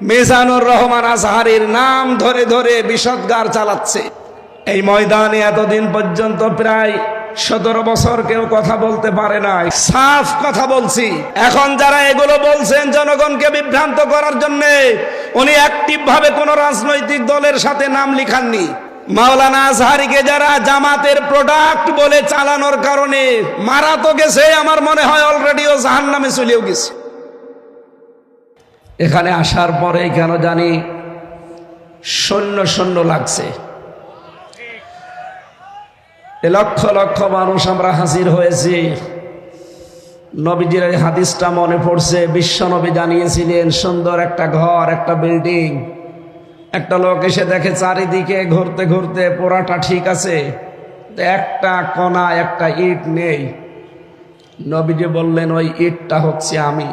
মিজানুর রহমান আজহারীর নাম ধরে ধরে বিষদগার চালাচ্ছে। এই ময়দানে এতদিন পর্যন্ত প্রায় 17 বছর কেউ কথা বলতে পারে নাই। সাফ কথা বলছি। এখন যারা এগুলো বলছেন জনগণকে বিভ্রান্ত করার জন্য, উনি অ্যাক্টিভ ভাবে কোন রাজনৈতিক দলের সাথে নাম লিখাননি। মাওলানা আজহারীকে যারা জামাতের প্রোডাক্ট বলে চালানোর কারণে মারা তো গেছে, আমার মনে হয় অলরেডিও জাহান্নামে চলেও গেছে। এখানে আসার পরে কেন জানি শূন্য শূন্য লাগছে। লক্ষ লক্ষ মানুষ আমরা হাজির হয়েছি। নবীজির এই হাদিসটা মনে পড়ছে। বিশ্ব নবী জানিয়েছিলেন, সুন্দর একটা ঘর, একটা বিল্ডিং, একটা লোক এসে দেখে চারিদিকে ঘুরতে ঘুরতে পোড়াটা ঠিক আছে, একটা কণা, একটা ইট নেই। নবীজি বললেন, ওই ইটটা হচ্ছে আমি,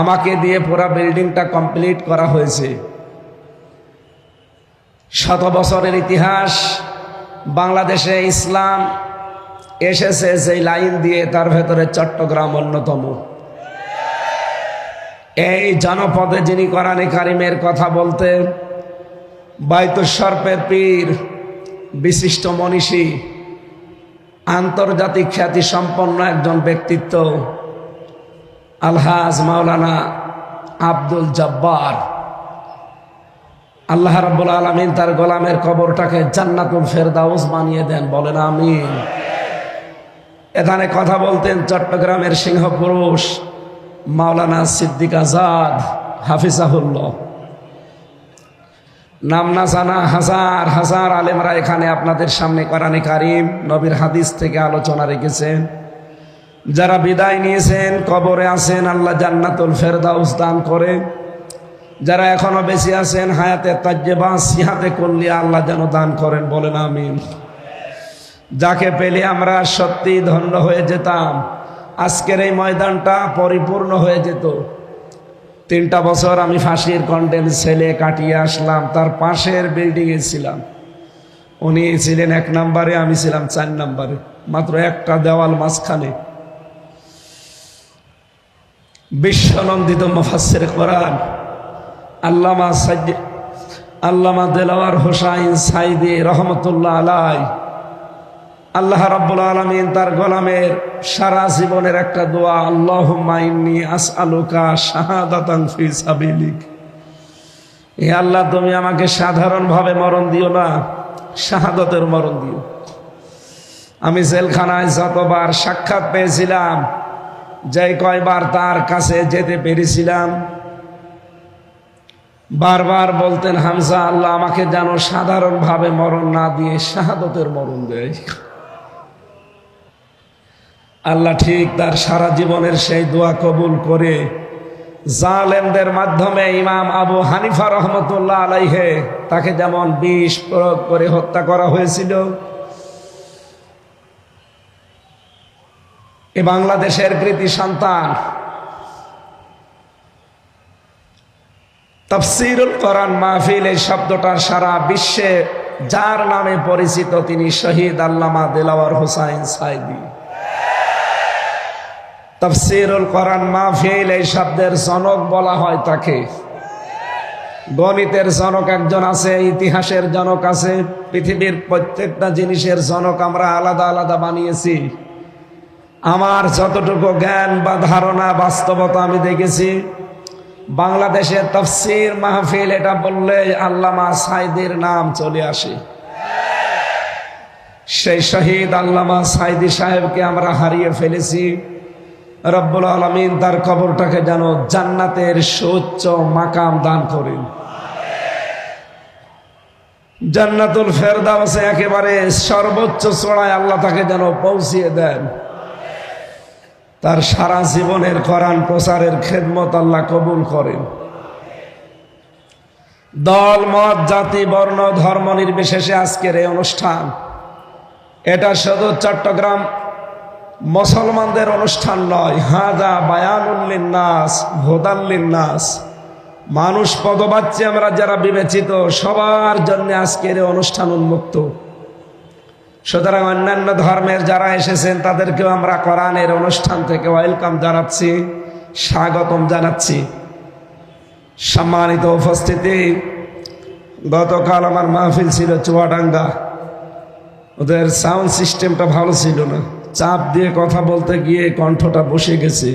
আমাকে দিয়ে পুরা বিল্ডিংটা কমপ্লিট করা হয়েছে। 100 বছরের ইতিহাস। বাংলাদেশে ইসলাম এসেছে যে লাইন দিয়ে, তার ভেতরে চট্টগ্রাম অন্যতম। এই জনপদে যিনি কোরআনে কারিমের কথা বলতেন, বাইতুল শরফের পীর, বিশিষ্ট মনীষী, আন্তর্জাতিক খ্যাতি সম্পন্ন একজন ব্যক্তিত্ব, আলহাজ মাওলানা আব্দুল জব্বার, আল্লাহ রাব্বুল আলামিন তার গোলামের কবরটাকে জান্নাতুল ফেরদাউস বানিয়ে দেন, বলেন আমিন। এখানে কথা বলতেন চট্টগ্রামের সিংহপুরুষ মাওলানা সিদ্দিক আজাদ হাফিজাহুল্লাহ। নাম না জানা হাজার হাজার আলেমরা এখানে আপনাদের সামনে কোরআনে কারিম, নবীর হাদিস থেকে আলোচনা রেখেছেন। যারা বিদায় নিয়েছেন, কবরে আছেন, আল্লাহ জান্নাতুল ফেরদাউস দান করেন। যারা এখনো বেঁচে আছেন, হায়াতে তাজ্জেবা সিহাতে কুল্লিয়া আল্লাহ যেন দান করেন, বলেন আমিন। যাকে পেলে আমরা সত্যি ধন্য হয়ে যেতাম, আজকের এই ময়দানটা পরিপূর্ণ হয়ে যেত। 3টা বছর আমি ফাঁসির কন্টেন্ট ছেলে কাটিয়ে আসলাম, তার পাশের বিল্ডিংয়ে ছিলাম। উনি ছিলেন 1 নম্বরে, আমি ছিলাম 4 নম্বরে, মাত্র একটা দেওয়াল মাঝখানে। বিশ্বনন্দিত মুফাসসির কোরআন আল্লামা দেলাওয়ার হোসাইন সাইদি রহমতুল্লাহ আলাইহি, আল্লাহ রাব্বুল আলামিন তার গোলামের সারা জীবনের একটা দোয়া, আল্লাহুম্মা ইন্নী আসআলুকা শাহাদাতান ফি সাবিলিক। হে আল্লাহ, তুমি আমাকে সাধারণভাবে মরণ দিও না, শাহাদাতের মরণ দিও। আমি জেলখানায় যতবার সাক্ষাৎ পেয়েছিলাম, যে কয়বার তার কাছে যেতে পেরেছিলাম, বারবার বলতেন, হামজা, আল্লাহ আমাকে যেন সাধারণভাবে মরণ না দিয়ে শাহাদাতের মরণ দেয়। আল্লাহ ঠিক তার সারা জীবনের সেই দোয়া কবুল করে জালেমদের মাধ্যমে ইমাম আবু হানিফা রহমতুল্লাহ আলাইহে, তাকে যেমন বিষ প্রয়োগ করে হত্যা করা হয়েছিল, এ বাংলাদেশের কৃতি সন্তান, তাফসীরুল কোরআন মাহফিল, এই শব্দটার সারা বিশ্বে যার নামে পরিচিত, তিনি শহীদ আল্লামা দেলাওয়ার হোসাইন সাইদি। তাফসীরুল কোরআন মাহফিল, এই শব্দের জনক বলা হয় তাকে। গণিতের জনক একজন আছে, ইতিহাসের জনক আছে, পৃথিবীর প্রত্যেকটা জিনিসের জনক আমরা আলাদা আলাদা বানিয়েছি। আমার যতটুকু জ্ঞান বা ধারণা, বাস্তবতা আমি দেখেছি, বাংলাদেশের তাফসীর মাহফিল এটা বললে আল্লামা সাইদির নাম চলে আসে। সেই শহীদ আল্লামা সাইদি সাহেবকে আমরা হারিয়ে ফেলেছি। রব্বুল আলামিন তার কবরটাকে যেন জান্নাতের সুউচ্চ মাকাম দান করেন, জান্নাতুল ফেরদাউসে একেবারে সর্বোচ্চ চূড়ায় আল্লাহ তাকে যেন পৌঁছিয়ে দেন। তার সারা জীবনের কোরআন প্রচারের খেদমত আল্লাহ কবুল করেন। দল, মত, জাতি, বর্ণ, ধর্ম নির্বিশেষে আজকের এই অনুষ্ঠান, এটা শুধু চট্টগ্রাম মুসলমানদের অনুষ্ঠান নয়। হাদা বায়ানুল লিন্নাস হুদাল লিন্নাস, মানুষ পদবাচ্য আমরা যারা বিবেচিত, সবার জন্য আজকের এই অনুষ্ঠান উন্মুক্ত। সুতরাং অন্যান্য ধর্মের যারা এসেছেন তাদেরকেও আমরা কোরআনের অনুষ্ঠান থেকে ওয়েলকাম জানাচ্ছি, স্বাগতম জানাচ্ছি। সম্মানিত উপস্থিতি, গতকাল আমার মাহফিল ছিল চুয়াডাঙ্গা। ওদের সাউন্ড সিস্টেমটা ভালো ছিল না, চাপ দিয়ে কথা বলতে গিয়ে কণ্ঠটা বসে গেছে।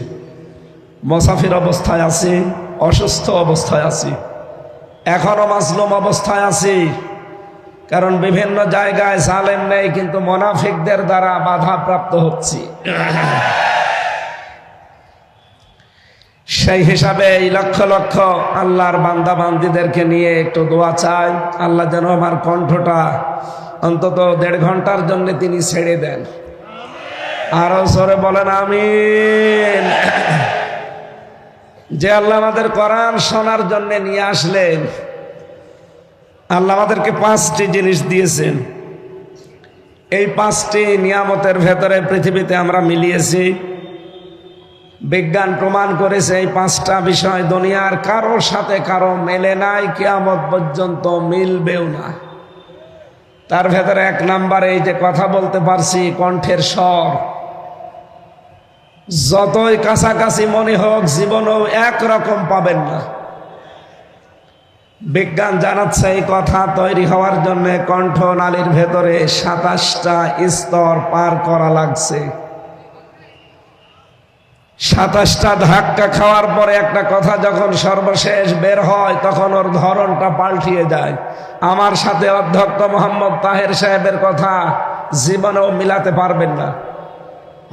মুসাফির অবস্থায় আছি, অসুস্থ অবস্থায় আছি, এখনো মাজলুম অবস্থায় আছি। কারণ বিভিন্ন জায়গায় জালেম নেই, কিন্তু মুনাফিকদের দ্বারা বাধাপ্রাপ্ত হচ্ছি। সেই হিসাবে এই লক্ষ লক্ষ আল্লাহর বান্দা বান্দিদেরকে নিয়ে একটু দোয়া চাই, আল্লাহ যেন আমার কণ্ঠটা অন্তত 1.5 ঘন্টার জন্য তিনি ছেড়ে দেন। আরো জোরে বলেন আমিন। যে আল্লাহ আমাদের কোরআন শোনার জন্য নিয়ে আসলেন, আল্লাহ আমাদেরকে 5টি জিনিস দিয়েছেন। এই 5টি নিয়ামতের ভেতরে পৃথিবীতে আমরা মিলিয়েছি। বিজ্ঞান প্রমাণ করেছে এই 5টা বিষয় দুনিয়ার কারোর সাথে কারো মেলে নাই, কিয়ামত পর্যন্ত মিলবেও না। তার ভেতরে 1 নম্বরে এই যে কথা বলতে পারছি, কণ্ঠের স্বর। যতই কাছাকাছি মনে হোক, জীবনেও একরকম পাবেন না। বিজ্ঞান জানাচ্ছে এই কথা তৈরি হওয়ার জন্য কণ্ঠ নালীর ভেতরে 27টা স্তর পার করা লাগছে। 27টা ধাক্কা খাওয়ার পরে একটা কথা যখন সর্বশেষ বের হয়, তখন ওর ধরনটা পাল্টিয়ে যায়। আমার সাথে অধ্যক্ষ মোহাম্মদ তাহের সাহেবের কথা জীবনেও মিলাতে পারবেন না।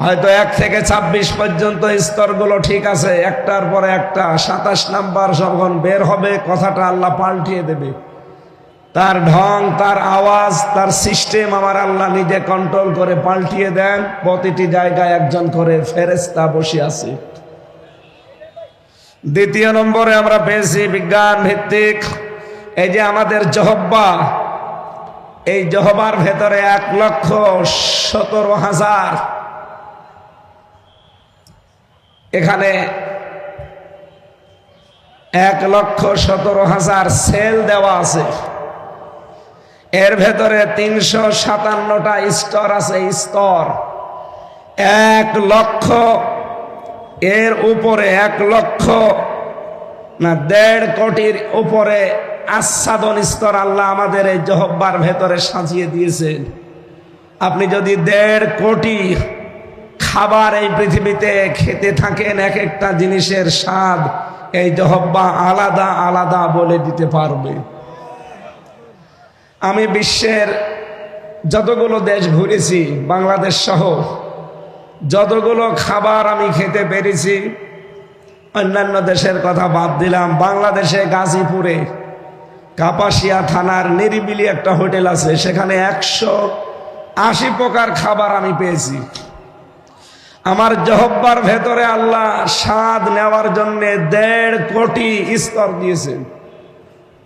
হয়তো 1 থেকে 26 পর্যন্ত স্তরগুলো ঠিক আছে, একটার পরে একটা 27 নাম্বার যখন বের হবে, কথাটা আল্লাহ পাল্টিয়ে দেবে। তার ঢং, তার আওয়াজ, তার সিস্টেম আমার আল্লাহ নিজে কন্ট্রোল করে পাল্টিয়ে দেন। প্রতিটি জায়গায় একজন করে ফেরেশতা বসে আছে। দ্বিতীয় নম্বরে আমরা পেয়েছি বিজ্ঞান ভিত্তিক এই যে আমাদের জহব্বা, এই জহবার ভেতরে 1,17,000 এখানে 1,17,000 সেল দেওয়া আছে। এর ভেতরে 357টা স্তর আছে। স্তর 1 লক্ষ, এর উপরে 1 লক্ষ না 1.5 কোটির উপরে আচ্ছাদন স্তর আল্লাহ আমাদের এই জহব্বার ভেতরে সাজিয়ে দিয়েছেন। আপনি যদি 1.5 কোটি খাবার এই পৃথিবীতে খেতে থাকেন, এক একটা জিনিসের স্বাদ এই জহব্বা আলাদা আলাদা বলে দিতে পারবে। আমি বিশ্বের যতগুলো দেশ ঘুরেছি, বাংলাদেশ সহ যতগুলো খাবার আমি খেতে পেরেছি, অন্যান্য দেশের কথা বাদ দিলাম, বাংলাদেশে গাজীপুরে কাপাসিয়া থানার নিরিবিলি একটা হোটেল আছে, সেখানে 180 প্রকার খাবার আমি পেয়েছি। আমার জহব্বার ভেতরে আল্লাহ স্বাদ নেওয়ার জন্য 1.5 কোটি স্তর দিয়েছেন।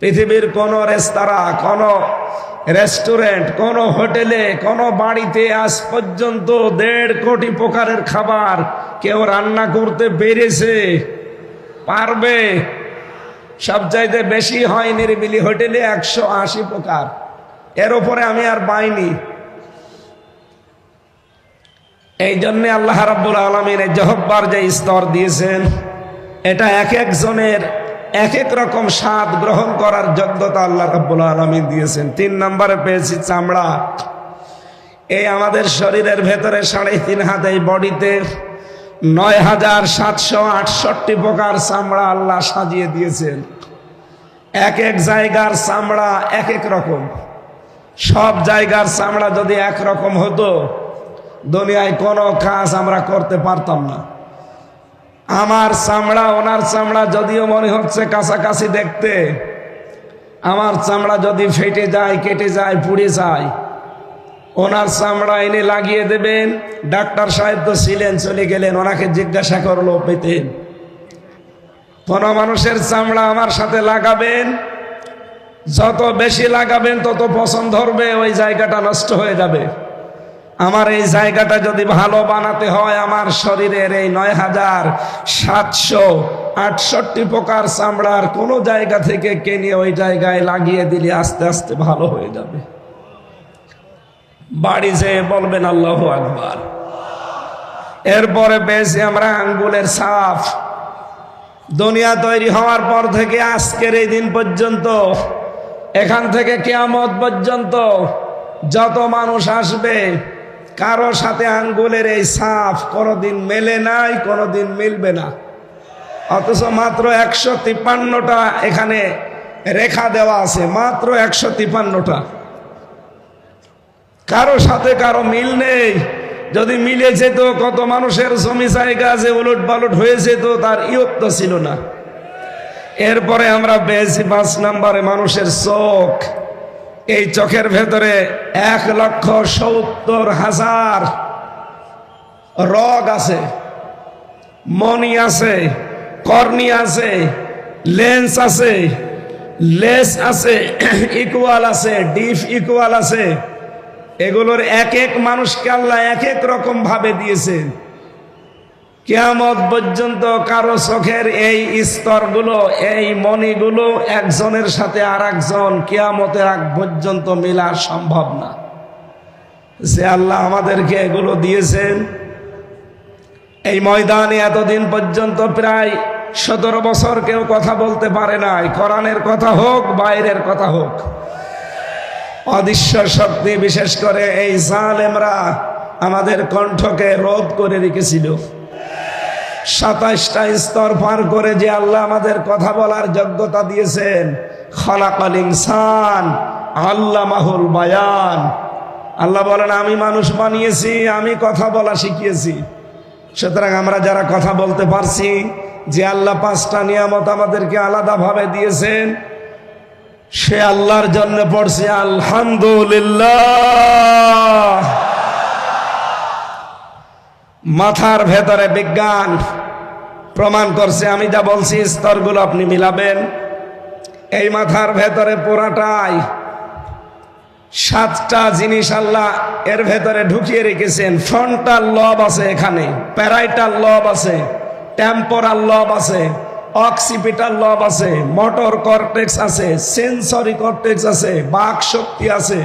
পৃথিবীর কোন রেস্তোরাঁ, কোন রেস্টুরেন্ট, কোন হোটেলে, কোন বাড়িতে আজ পর্যন্ত 1.5 কোটি প্রকারের খাবার কেউ রান্না করতে পেরেছে? পারবে? সবচাইতে বেশি হয় নিরিবিলি হোটেলে 180 প্রকার। এর উপরে আমি আর পাইনি। এই জন্য আল্লাহ রাব্বুল আলামিন এই জহব্বার যে স্তর দিয়েছেন, এটা এক একজনের এক এক রকম স্বাদ গ্রহণ করার যোগ্যতা আল্লাহ রাব্বুল আলামিন দিয়েছেন। 3 নম্বরে পেয়েছি চামড়া। এই আমাদের শরীরের ভেতরে 3.5 হাত, এই বডিতে 9,768 প্রকার চামড়া আল্লাহ সাজিয়ে দিয়েছেন। এক এক জায়গার চামড়া এক এক রকম। সব জায়গার চামড়া যদি একরকম হতো, দুনিয়ায় কোনো কাজ আমরা করতে পারতাম না। আমার চামড়া ওনার চামড়া যদিও মনে হচ্ছে কাছাকাছি দেখতে, আমার চামড়া যদি ফেটে যায়, কেটে যায়, পুড়ে যায়, ওনার চামড়া এনে লাগিয়ে দেবেন। ডাক্তার সাহেব তো ছিলেন, চলে গেলেন, ওনাকে জিজ্ঞাসা করলো পেতেন। কোন মানুষের চামড়া আমার সাথে লাগাবেন, যত বেশি লাগাবেন তত পছন্দ ধরবে, ওই জায়গাটা নষ্ট হয়ে যাবে। আমার এই জায়গাটা যদি ভালো বানাতে হয়, আমার শরীরের এই 9,768 প্রকার চামড়ার কোন জায়গা থেকে কিনে ওই জায়গায় লাগিয়ে দিলে আস্তে আস্তে ভালো হয়ে যাবে। বাড়ি যেয়ে বলবেন আল্লাহু আকবার। এরপরে পেয়েছি আমরা আঙ্গুলের ছাপ। দুনিয়া তৈরি হওয়ার পর থেকে আজকের এই দিন পর্যন্ত, এখান থেকে কিয়ামত পর্যন্ত যত মানুষ আসবে, কারো সাথে আঙ্গুলের এই ছাপ কোনোদিন মেলে নাই, কোনোদিন মিলবে না। অথচ মাত্র 153টা এখানে রেখা দেওয়া আছে, মাত্র 153টা। কারো সাথে কারো মিল নেই। যদি মিলে যেত, কত মানুষের জমি জায়গা যে উলট পালট হয়ে যেত, তার ইয়ত্ত ছিল না। এরপরে আমরা পেয়েছি 5 নম্বরে মানুষের চোখ। এই চোখের ভেতরে 1,70,000 রগ আছে, মনি আছে, কর্নিয়া আছে, লেন্স আছে, লেস আছে, ইকুয়াল আছে, ডিফ ইকুয়াল আছে। এগুলোর এক এক মানুষকে আল্লাহ এক এক রকম ভাবে দিয়েছেন। কিয়ামত পর্যন্ত কারো চোখের এই স্তরগুলো, এই মণিগুলো একজনের সাথে আর একজন কিয়ামতের আগ পর্যন্ত মিলা সম্ভব না। যে আল্লাহ আমাদেরকে এগুলো দিয়েছেন, এই ময়দানে এতদিন পর্যন্ত প্রায় 17 বছর কেউ কথা বলতে পারে নাই, কোরআনের কথা হোক, বাইরের কথা হোক। অদৃশ্য শক্তি, বিশেষ করে এই জালেমরা আমাদের কণ্ঠকে রোধ করে রেখেছিল। 27টা স্তর পার করে যে আল্লাহ আমাদের কথা বলার যোগ্যতা দিয়েছেন, খলাকাল ইনসান আল্লামাহুল বায়ান। আল্লাহ বলেন, আমি মানুষ বানিয়েছি, আমি কথা বলা শিখিয়েছি। সুতরাং আমরা যারা কথা বলতে পারছি, যে আল্লাহ 5টা নিয়ামত আমাদেরকে আলাদাভাবে দিয়েছেন, সে আল্লাহর জন্য পড়ছি আলহামদুলিল্লাহ। মাথার ভেতরে বিজ্ঞান প্রমাণ করছে, আমি যা বলছি স্তরগুলো আপনি মিলাবেন। এই মাথার ভেতরে পুরাটাই 7টা জিনিস আল্লাহ এর ভেতরে ঢুকিয়ে রেখেছেন। ফ্রন্টাল লব আছে, এখানে প্যারাইটাল লব আছে, টেম্পোরাল লব আছে, অক্সিপিটাল লব আছে, মোটর কর্টেক্স আছে, সেন্সরি কর্টেক্স আছে, বাক শক্তি আছে।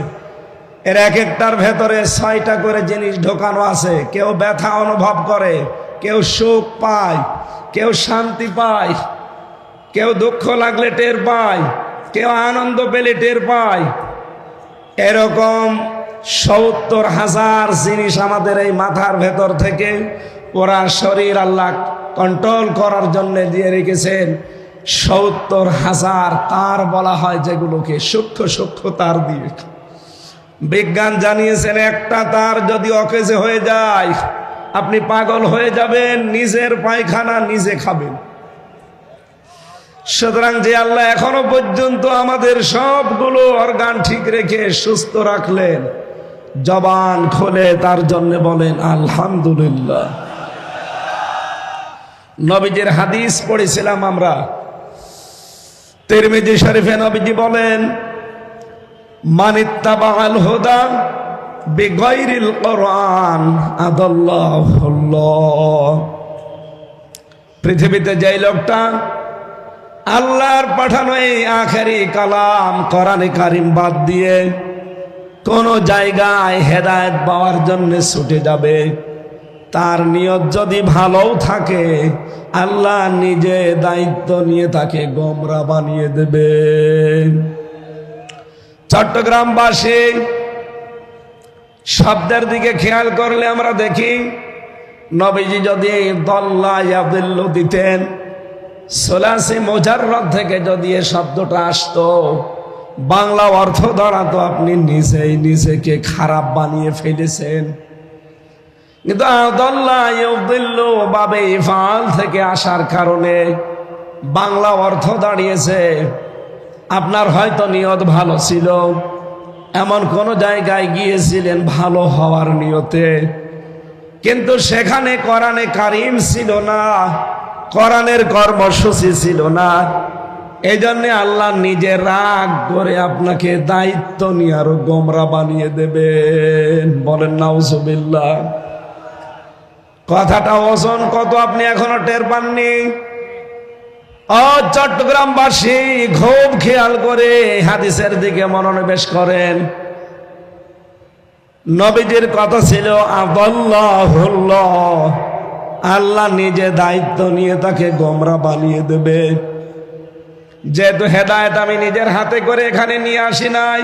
এর এক একটার ভেতরে 6টা করে জিনিস ঢোকানো আছে। কেউ ব্যথা অনুভব করে, কেউ সুখ পায়, কেউ শান্তি পায়, কেউ দুঃখ লাগলে টের পায়, কেউ আনন্দ পেলে টের পায়। এরকম 70,000 জিনিস আমাদের এই মাথার ভেতর থেকে পুরা শরীর আল্লাহ কন্ট্রোল করার জন্য দিয়ে রেখেছেন। 70,000 তার বলা হয়, যেগুলোকে সূক্ষ্ম সূক্ষ্ম তার দিয়ে। বিজ্ঞান জানিয়েছেন, একটা তার যদি অকেজে হয়ে যায়, আপনি পাগল হয়ে যাবেন, নিজের পায়খানা নিজে খাবেন। সুতরাং যে আল্লাহ এখনো পর্যন্ত আমাদের সবগুলো অর্গান ঠিক রেখে সুস্থ রাখলেন, জবান খুলে তার জন্য বলেন আলহামদুলিল্লাহ। নবীজির হাদিস পড়েছিলাম আমরা, তিরমিজি শরীফে নবীজি বলেন, মানিত্তাবাআল হুদা বিগাইরিল কোরআন আদাল্লাহুল্লাহ। পৃথিবীতে যেই লোকটা আল্লাহর পাঠানো এই আখেরি কালাম কোরআনে কারিম বাদ দিয়ে কোন জায়গায় হেদায়েত পাওয়ার জন্য ছুটে যাবে, তার নিয়ত যদি ভালোও থাকে, আল্লাহ নিজে দায়িত্ব নিয়ে তাকে গোমরা বানিয়ে দেবে। চট্টগ্রামবাসী শব্দের দিকে খেয়াল করলে আমরা দেখি, নবীজি যদি দল্লা ইয়াদিল্লু দিতেন, সোলাসি মুজাররদ থেকে যদি এ শব্দটা আসতো, বাংলা অর্থ দাঁড়াতো আপনি নিজেই নিজেকে খারাপ বানিয়ে ফেলেছেন। কিন্তু আদাল্লা ইউদিল্লু বাবে ইফআল থেকে আসার কারণে বাংলা অর্থ দাঁড়িয়েছে, আপনার হয়তো নিয়ত ভালো ছিল, এমন কোন জায়গায় গিয়েছিলেন ভালো হওয়ার নিয়তে, কিন্তু সেখানে কোরআনে কারিম ছিল না, কোরআনের কর্মসূচি ছিল না। এই জন্য আল্লাহ নিজে রাগ করে আপনাকে দায়িত্ব নিয়ে আরো গোমরা বানিয়ে দেবেন। বলেন নাউজুবিল্লাহ। কথাটা ওজন কত আপনি এখনো টের পাননি। ও চট্টগ্রামবাসী, খুব খেয়াল করে হাদিসের দিকে মনোনিবেশ করেন। নবীজির কথা ছিল আদাল্লাহুল্লাহ, আল্লাহ নিজে দায়িত্ব নিয়ে তাকে গোমরা বানিয়ে দেবে। যেহেতু হেদায়েত আমি নিজের হাতে করে এখানে নিয়ে আসি নাই,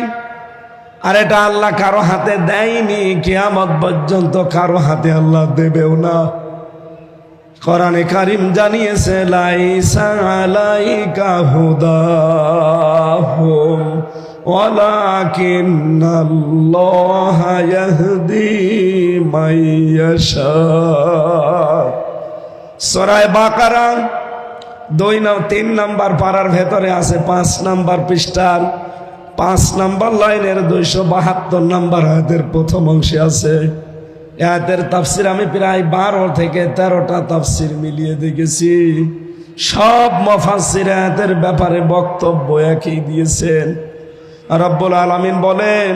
আর এটা আল্লাহ কারো হাতে দেয়নি, কিয়ামত পর্যন্ত কারো হাতে আল্লাহ দেবেও না। কোরআনে কারীম জানিয়েছে লাইসা আলাইকা হুদাহুম ওয়ালাকিন্নাল্লাহা ইয়াহদি মাইয়াশা। সূরা বাকারা 3 নম্বর পারার ভেতরে আছে 5 নম্বর পৃষ্ঠার 5 নম্বর লাইনের 272 নম্বর আয়াতের প্রথম অংশে আছে। আয়াতের তাফসির আমি প্রায় 12 থেকে 13টা তাফসির মিলিয়ে দেখেছি। সব মুফাসসির আয়াতের ব্যাপারে বক্তব্য একই দিয়েছেন। রব্বুল আলামিন বলেন,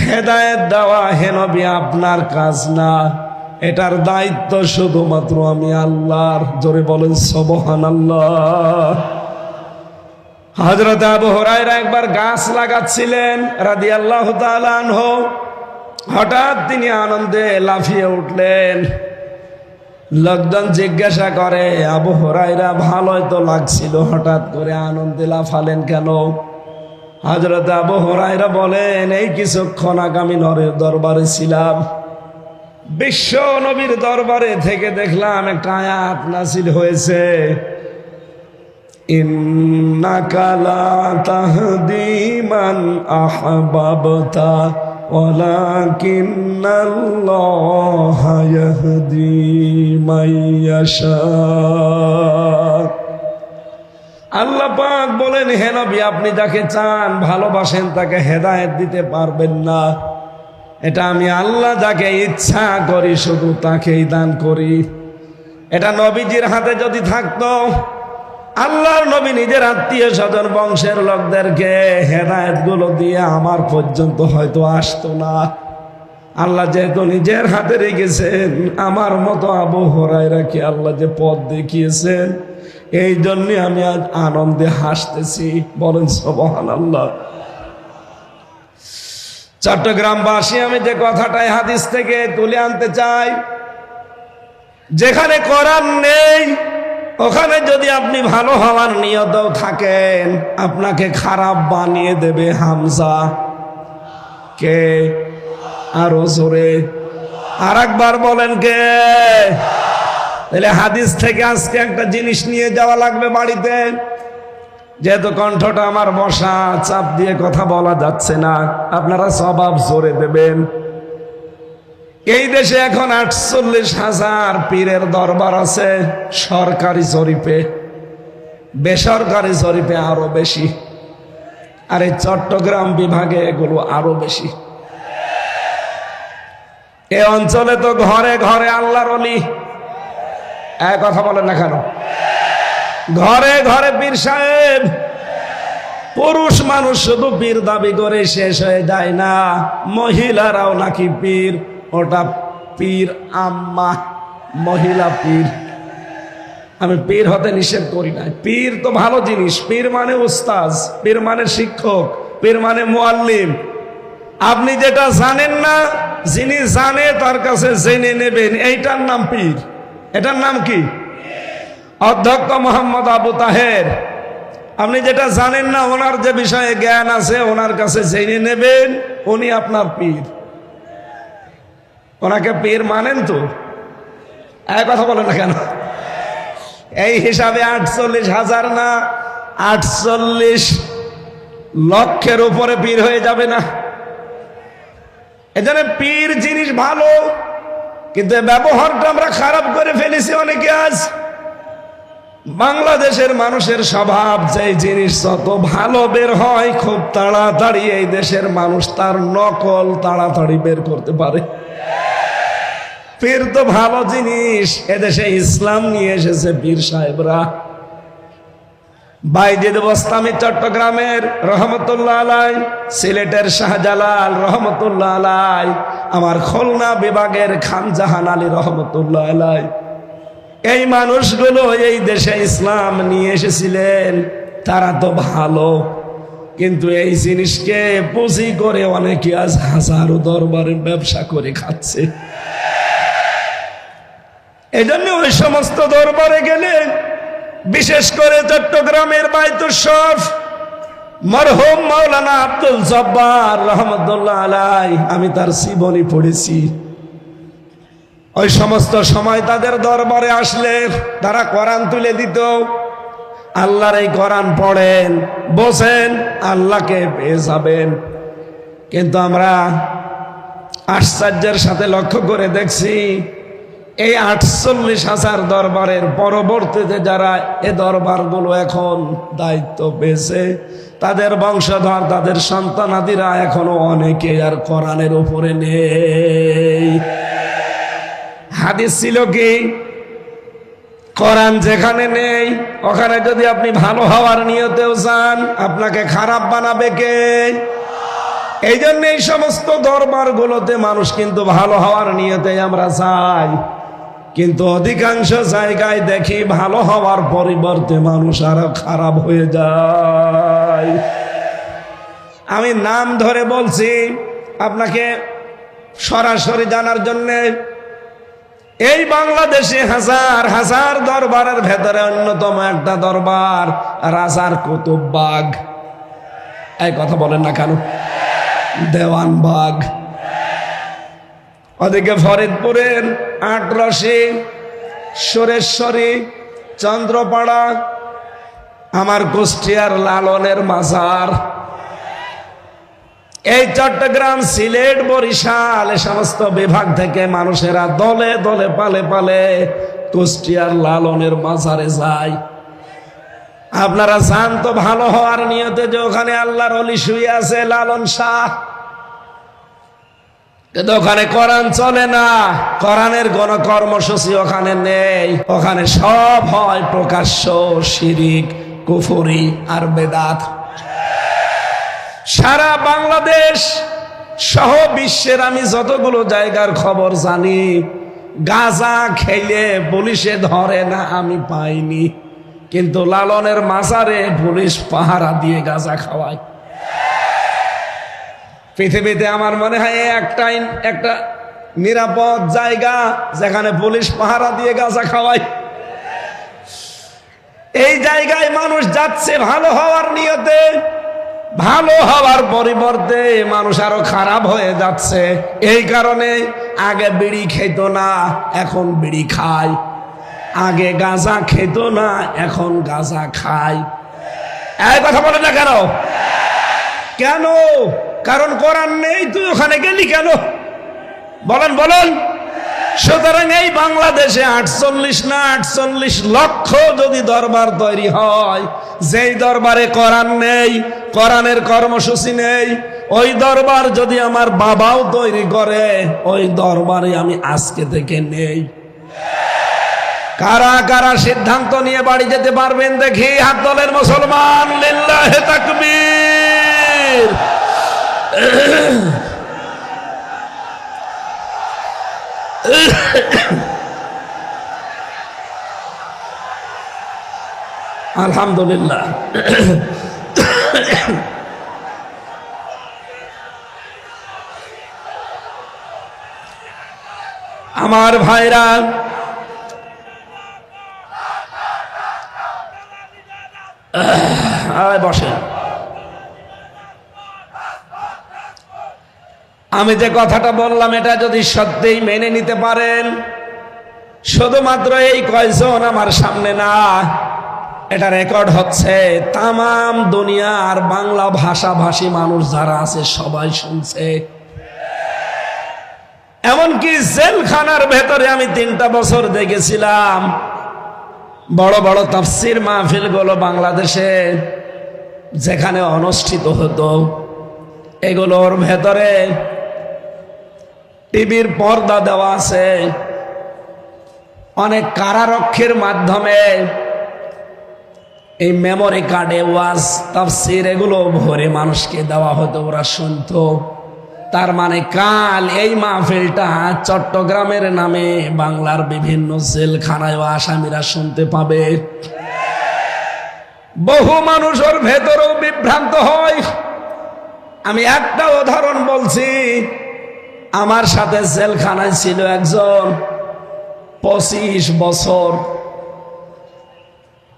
হেদায়েত দেওয়া হে নবী আপনার কাজ না, এটার দায়িত্ব শুধুমাত্র আমি আল্লাহর। জোরে বলেন সুবহানাল্লাহ। হযরত আবু হুরায়রা একবার গাছ লাগাচ্ছিলেন রাদিয়াল্লাহু তাআলা আনহু। হঠাৎ তিনি আনন্দে লাফিয়ে উঠলেন। লোকজন জিজ্ঞাসা করে, আবু হুরায়রা ভালোই তো লাগছিল, হঠাৎ করে আনন্দে লাফালেন কেন? হযরত আবু হুরায়রা বলেন, এই কিছুক্ষণ আগামী নরের দরবারে ছিলাম, বিশ্ব নবীর দরবারে থেকে দেখলাম একটা আয়াত নাযিল হয়েছে, ইন্নাকা লা তাহদি মান আহবাবতা ওয়ালাকিন্নাল্লাহা ইয়াহদি মাইয়াশা। আল্লাহ পাক বলেন, হে নবী আপনি যাকে চান ভালোবাসেন তাকে হেদায়েত দিতে পারবেন না, এটা আমি আল্লাহ যাকে ইচ্ছা করি শুধু তাকেই দান করি। এটা নবীজির হাতে যদি থাকতো, আল্লাহর নবী নিজের আত্মীয় স্বজন বংশের লোকদেরকে হেদায়েত গুলো দিয়ে আমার পর্যন্ত হয়তো আসতো না। আল্লাহ যেহেতু নিজের হাতে রেখেছেন, আমার মতো আবু হুরায়রাকে আল্লাহ যে পথ দেখিয়েছেন, এই জন্য আমি আজ আনন্দে হাসতেছি। বলেন সুবহানাল্লাহ। চট্টগ্রামবাসী, আমি যে কথাটাই হাদিস থেকে তুলে আনতে চাই, যেখানে কোরআন নেই ওখানে যদি আপনি ভালো হওয়ার নিয়তও থাকেন, আপনাকে খারাপ বানিয়ে দেবে হামজা। কে? আরো জোরে আর একবার বলেন কে? তাহলে হাদিস থেকে আজকে একটা জিনিস নিয়ে যাওয়া লাগবে বাড়িতে। যেহেতু কণ্ঠটা আমার বসা, চাপ দিয়ে কথা বলা যাচ্ছে না, আপনারা স্বভাব জোরে দেবেন। এই দেশে এখন 48,000 পীরের দরবার আছে সরকারি জরিপে, বেসরকারি জরিপে আরো বেশি, আর এই চট্টগ্রাম বিভাগে এগুলো আরো বেশি। এ অঞ্চলে তো ঘরে ঘরে আল্লাহর ওলি। এক কথা বলেন না কেন? ঘরে ঘরে পীর সাহেব। পুরুষ মানুষ শুধু পীর দাবি করে শেষ হয়ে যায় না, মহিলারাও নাকি পীর। ওটা পীর আম্মা, মহিলা পীর। আমি পীর হতে নিষেধ করি না, পীর তো ভালো জিনিস। পীর মানে উস্তাজ, পীর মানে শিক্ষক, পীর মানে মুআল্লিম। আপনি যেটা জানেন না, যিনি জানে তার কাছে জেনে নেবেন, এইটার নাম পীর। এটার নাম কি? অধ্যক্ষ মোহাম্মদ আবু তাহের। আপনি যেটা জানেন না, ওনার যে বিষয়ে জ্ঞান আছে ওনার কাছে জেনে নেবেন, উনি আপনার পীর। ওনাকে পীর মানেন তো? এক কথা বলেন না কেন? এই হিসাবে 48,000 না 48 লক্ষের উপরে পীর হয়ে যাবে না? এজন্য পীর জিনিস ভালো, কিন্তু ব্যবহারটা আমরা খারাপ করে ফেলেছি অনেকে। আজ বাংলাদেশের মানুষের স্বভাব, যে জিনিস যত ভালো বের হয় খুব তাড়াতাড়ি এই দেশের মানুষ তার নকল তাড়াতাড়ি বের করতে পারে। পীর তো ভালো জিনিস। এদেশে ইসলাম নিয়ে এসেছে পীর সাহেবরা। বাইজিদ বোস্তামি চট্টগ্রামের রহমতুল্লাহ আলাই, সিলেটের শাহজালাল রহমতুল্লাহ আলাই, আমার খুলনা বিভাগের খান জাহান আলী রহমতুল্লাহ আলাই, এই মানুষগুলো এই দেশে ইসলাম নিয়ে এসেছিলেন। তারা তো ভালো, কিন্তু এই জিনিসকে পুঁজি করে অনেকে আজ হাজারো দরবারে ব্যবসা করে খাচ্ছে। এই জন্য ওই সমস্ত দরবারে গেলে, বিশেষ করে চট্টগ্রামের বাইতুল শরফ মরহুম মাওলানা আব্দুল জব্বার রহমতুল্লাহ আলাই, আমি তার জীবনী পড়েছি। ওই সমস্ত সময় তাদের দরবারে আসলে তারা কোরআন তুলে দিত। আল্লাহর এই কোরআন পড়েন, বসেন, আল্লাহকে পেয়ে যাবেন। কিন্তু আমরা আশ্চর্যের সাথে লক্ষ্য করে দেখছি, এই 48,000 দরবারের পরবর্তীতে যারা এ দরবারগুলো এখন দায়িত্ব পেয়েছে, তাদের বংশধর, তাদের সন্তানাদিরা এখনো অনেকে আর কোরআনের উপরে নেই। হাদিস ছিল কি, কোরআন যেখানে নেই ওখানে যদি আপনি ভালো হওয়ার নিয়তেও যান, আপনাকে খারাপ বানাবে কে? এই জন্য এই সমস্ত দরবারগুলোতে মানুষ কিন্তু ভালো হওয়ার নিয়তে আমরা যাই, কিন্তু অধিকাংশ জায়গায় দেখি ভালো হওয়ার পরিবর্তে মানুষ আরো খারাপ হয়ে যায়। আমি নাম ধরে বলছি আপনাকে সরাসরি জানার জন্য। এই বাংলাদেশে হাজার হাজার দরবারের ভেতরে অন্যতম একটা দরবার রাজার কুতুববাগ। এই কথা বলেন না কেন? দেওয়ানবাগ। ওদিকে ফরিদপুরের আটরশি, সুরেশ্বরী, চন্দ্রপাড়া, আমার কুষ্টিয়ার লালনের মাজার, এই চট্টগ্রাম, সিলেট, বরিশাল, এ সমস্ত বিভাগ থেকে মানুষেরা দলে দলে পালে পালে কুষ্টিয়ার লালনের মাজারে যায়। আপনারা জান তো ভালো হওয়ার নিয়তে যে ওখানে আল্লাহর ওলি শুয়ে আছে লালন শাহ, কিন্তু ওখানে কোরআন চলে না, কোরআনের কোন কর্মসূচি ওখানে নেই। ওখানে সব হয় প্রকাশ্য শিরিক, কুফরি আর বেদাত। সারা বাংলাদেশ সহ বিশ্বের আমি যতগুলো জায়গার খবর জানি, গাঁজা খেলে পুলিশে ধরে না আমি পাইনি, কিন্তু লালনের মাজারে পুলিশ পাহারা দিয়ে গাঁজা খাওয়ায়। পৃথিবীতে আমার মনে হয় একটা নিরাপদ জায়গা যেখানে পুলিশ পাহারা দিয়ে গাঁজা খাওয়ায়। এই জায়গায় মানুষ যাচ্ছে ভালো হওয়ার নিয়তে, ভালো হওয়ার পরিবর্তে মানুষ আরো খারাপ হয়ে যাচ্ছে। এই কারণে আগে বিড়ি খেত না, এখন বিড়ি খায়। আগে গাঁজা খেত না, এখন গাঁজা খায়। এই কথা বলে না কেন? কেন? কারণ কোরআন নেই। তুই ওখানে গেলি কেন? বলেন বলেন। সুতরাং এই বাংলাদেশে 48 লক্ষ যদি দরবার তৈরি হয়, যেই দরবারে কোরআন নেই, কোরআনের কর্মসূচি নেই, ওই দরবার যদি আমার বাবাও তৈরি করে, ওই দরবারে আমি আজকে থেকে নেই। কারা কারা সিদ্ধান্ত নিয়ে বাড়ি যেতে পারবেন দেখি হাত তোলেন মুসলমান। লিল্লাহে তাকবীর। আলহামদুলিল্লাহ। আমার ভাইরা, বসে। আমি যে কথাটা বললাম এটা যদি সত্যিই মেনে নিতে পারেন, শুধুমাত্র এই কয়জন আমার সামনে না, এটা রেকর্ড হচ্ছে, তামাম দুনিয়ার বাংলা ভাষাভাষী মানুষ যারা আছে সবাই শুনছে। এমনকি জেলখানার ভেতরে আমি 3টা বছর দেখেছিলাম বড় বড় তাফসির মাহফিল গুলো বাংলাদেশে যেখানে অনুষ্ঠিত হতো, এগুলোর ভেতরে টিভির পর্দা দেওয়া আছে। অনেক কারারক্ষীর মাধ্যমে এই মেমোরি কার্ডে ওয়াজ, তাফসির এগুলো ভরে মানুষকে দেওয়া হতো, ওরা শুনতো। তার মানে কাল এই মাহফিলটা চট্টগ্রামের নামে বাংলার বিভিন্ন জেলখানায় আসামিরা শুনতে পাবে। বহু মানুষ ওর ভেতরেও বিভ্রান্ত হয়। আমি একটা উদাহরণ বলছি। আমার সাথে জেলখানায় ছিল একজন 25 বছর।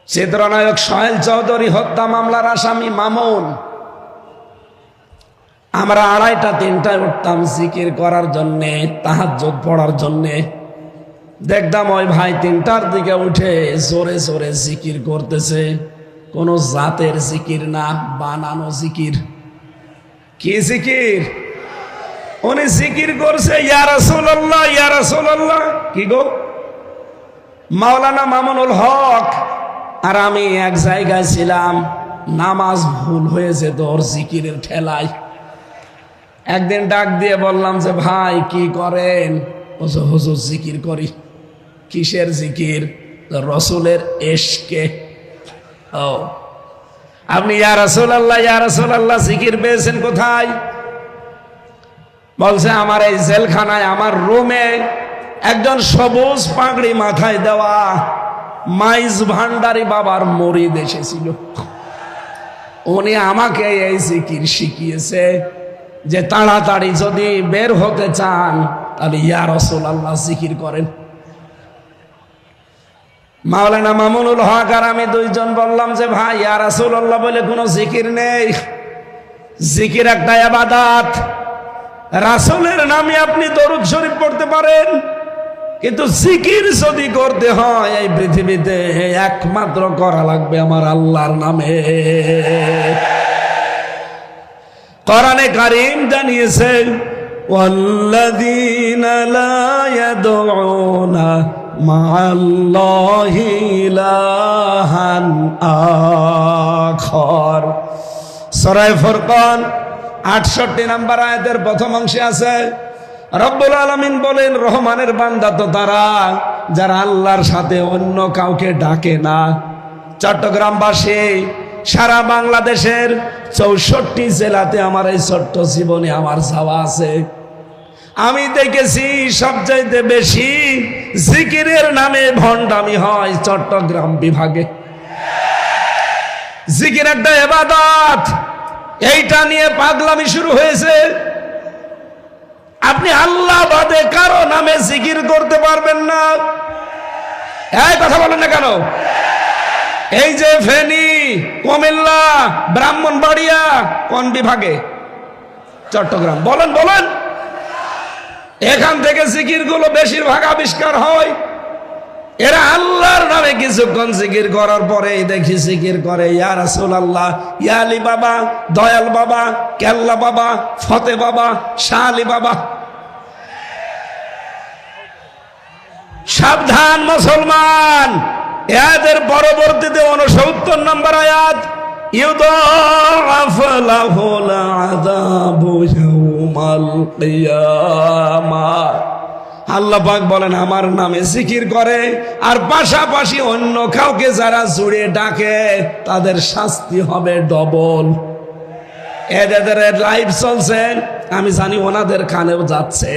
চিত্রনায়ক সোহেল চৌধুরী হত্যা মামলার আসামি মামুন। আমরা 2:30-3টায় উঠতাম জিকির করার জন্যে, তাহাজ্জুদ পড়ার জন্যে। দেখতাম ওই ভাই 3টার দিকে উঠে জোরে জোরে জিকির করতেছে। কোন জাতের জিকির না, বানানো জিকির। কি জিকির? উনি জিকির করছে ইয়া রাসূলুল্লাহ, ইয়া রাসূলুল্লাহ। কি গো? মাওলানা মামুনুল হক আর আমি এক জায়গায় ছিলাম, নামাজ ভুল হয়েছে তোর জিকিরের ঠেলায়। একদিন ডাক দিয়ে বললাম যে ভাই কি করেন? হুজুর জিকির করি। কিসের জিকির? রসুলের এশকে। ও, আপনি ইয়া রাসূলুল্লাহ, ইয়া রাসূলুল্লাহ জিকির পেয়েছেন কোথায়? বলছে আমার এই জেলখানায়, আমার রুমে একজন সবুজ পাগড়ি মাথায় দেওয়া মাইজ ভান্ডারী বাবার মুরিদ এসেছিল। উনি আমাকে এই জিকির শিখিয়েছে যে তাড়াতাড়ি যদি বের হতে চান তাহলে ইয়া রাসূলুল্লাহ জিকির করেন। মাওলানা মামুনুল হক আর আমি দুইজন বললাম যে ভাই ইয়া রাসূলুল্লাহ বলে কোনো জিকির নেই। জিকির একটা ইবাদত। রাসূলের নামে আপনি দরুদ শরীফ পড়তে পারেন, কিন্তু জিকির যদি করতে হয় এই পৃথিবীতে একমাত্র করা লাগবে আমার আল্লাহর নামে। কোরআনে কারীম জানিয়েছে ওয়াল্লাযীনা লা ইয়াদউনা মা'আল্লাহি ইলাহান আখার। সূরা ফুরকান 68 নম্বর আয়াতের প্রথম অংশে আছে রব্বুল আলামিন বলেন রহমানের বান্দা তো তারা যারা আল্লাহর সাথে অন্য কাউকে ডাকে না। চট্টগ্রামবাসী, সারা বাংলাদেশের 64 জেলাতে আমার এই ছোট্ট জীবনে আমার যাওয়া আছে। আমি দেখেছি সবচাইতে বেশি জিকিরের নামে ভণ্ডামি হয় চট্টগ্রাম বিভাগে। জিকির একটা ইবাদত, এইটা নিয়ে পাগলামি শুরু হয়েছে। আপনি আল্লাহ বাদে কারো নামে জিকির করতে পারবেন না। এই কথা বলেন না কেন? এই যে ফেনী, কুমিল্লা, ব্রাহ্মণবাড়িয়া কোন বিভাগে? চট্টগ্রাম। বলেন বলেন, এখান থেকে জিকির গুলো বেশিরভাগ আবিষ্কার হয়। এরা আল্লাহর নামে কিছুক্ষণ জিকির করার পরে দেখি জিকির করে ইয়া রাসূলুল্লাহ, ইয়া আলী বাবা, দয়াল বাবা, কেল্লা বাবা, ফতে বাবা, শাহ আলী বাবা। সাবধান মুসলমান, এর পরবর্তীতে 69 নম্বর আয়াত ইউদাআফ লাহুল আযাবু ইয়াউমাল কিয়ামাহ। আল্লাহ পাক বলেন আমার নামে জিকির করে আর পাশাপাশি অন্য কাউকে যারা জুড়ে ডাকে তাদের শাস্তি হবে ডবল। এদের লাইভ চলছে, আমি জানি ওনাদের কানেও যাচ্ছে।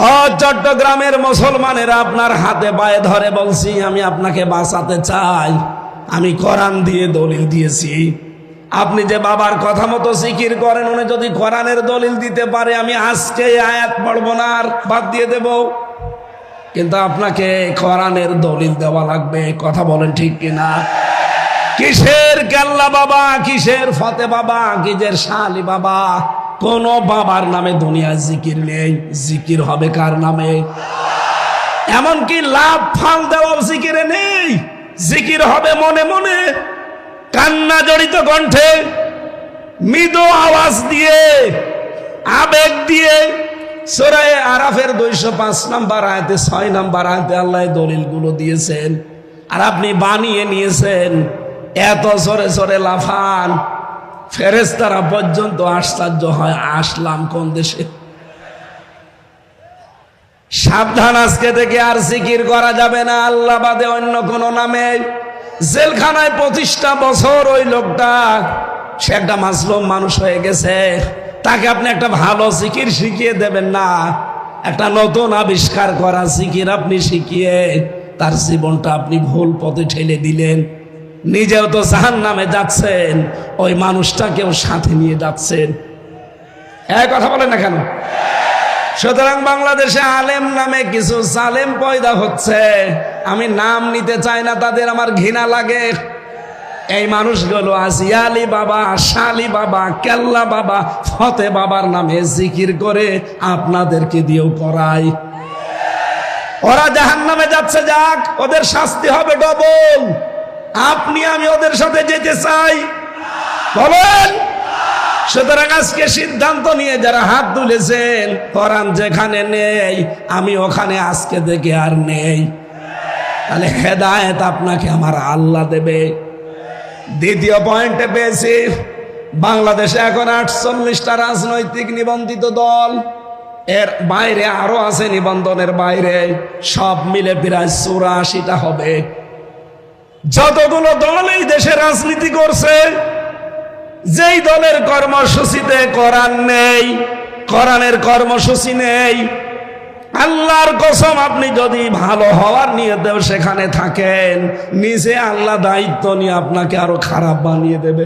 ও চট্টগ্রামের মুসলমানেরা, আপনার হাতে পায়ে ধরে বলছি আমি আপনাকে বাঁচাতে চাই। আমি কোরআন দিয়ে দলিল দিয়েছি। আপনি যে বাবার কথা মতো জিকির করেন, উনি যদি কোরআনের দলিল দিতে পারে আমি আজকে আয়াত পড়বো না, আর বাদ দিয়ে দেব। কিন্তু আপনাকে কোরআনের দলিল দেওয়া লাগবে। কথা বলেন ঠিক কিনা? কিসের কেল্লা বাবা, কিসের ফতে বাবা, কিসের শাহ আলী বাবা? কোন বাবার নামে দুনিয়ায় জিকির নেই। জিকির হবে কার নামে? এমনকি লাভ ফাল দেওয়াও জিকিরে নেই। জিকির হবে মনে মনে, কান্না জড়িত কণ্ঠে, মৃদু আওয়াজ দিয়ে, আবেগ দিয়ে। সূরা আরাফের 205 নম্বর আয়াতে 6 নম্বর আয়াতে আল্লাহ দলিলগুলো দিয়েছেন, আর আপনি বানিয়ে নিয়েছেন। এত জোরে জোরে লাফান, ফেরেশতারা পর্যন্ত আশ্চর্য হয় আসলাম কোন দেশে। সাবধান, আজকে থেকে আর জিকির করা যাবে না আল্লাহ বাদে অন্য কোন নামে। জেলখানায় 25টা বছর ওই লোকটা, সে একটা মাসলুম মানুষ হয়ে গেছে। তাকে আপনি একটা ভালো জিকির শিখিয়ে দেবেন না, একটা নতুন আবিষ্কার করা জিকির আপনি শিখিয়ে তার জীবনটা আপনি ভুল পথে ঠেলে দিলেন। নিজেও তো জাহান্নামে যাচ্ছেন, ওই মানুষটাকেও সাথে নিয়ে যাচ্ছেন। এই কথা বলেন না কেন? সুতরাং বাংলাদেশে আলেম নামে কিছু জালেম পয়দা হচ্ছে, আমি নাম নিতে চাই না, তাদের আমার ঘৃণা লাগে। এই মানুষগুলো আজিয়ালি বাবা, শালি বাবা, কেল্লা বাবা, ফতে বাবার নামে জিকির করে আপনাদেরকে দিয়েও করায়। ওরা জাহান্নামে যাচ্ছে, যাক, ওদের শাস্তি হবে ডবল। আপনি আমি ওদের সাথে যেতে চাই? বলেন। সুতরাং আজকে সিদ্ধান্ত নিয়ে যারা হাত তুলেছেন, কোরআন যেখানে নেই আমি ওখানে আজকে থেকে আর নেই, তাহলে হেদায়েত আপনাকে আমার আল্লাহ দেবে। দ্বিতীয় পয়েন্টে পেয়েছি, বাংলাদেশে এখন 48টা রাজনৈতিক নিবন্ধিত দল, এর বাইরে আরো আছে নিবন্ধনের বাইরে, সব মিলে প্রায় 84টা হবে। যতগুলো দল এই দেশে রাজনীতি করছে, যেই দলের কর্মসূচিতে কোরআন নেই, কোরআনের কর্মসূচি নেই, আল্লাহর কসম আপনি যদি ভালো হওয়ার নিয়তেও সেখানে থাকেন, নিজে আল্লাহ দায়িত্ব নিয়ে আপনাকে আরো খারাপ বানিয়ে দেবে।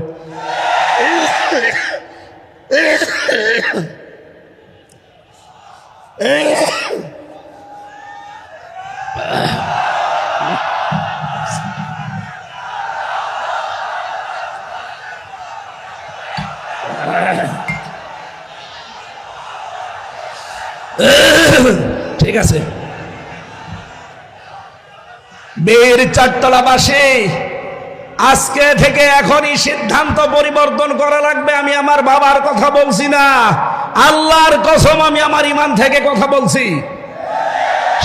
ঠিক আছে, বীর চারতলাবাসী, আজকে থেকে এখনই সিদ্ধান্ত পরিবর্তন করা লাগবে। আমি আমার বাবার কথা বলছি না, আল্লাহর কসম আমি আমার ঈমান থেকে কথা বলছি।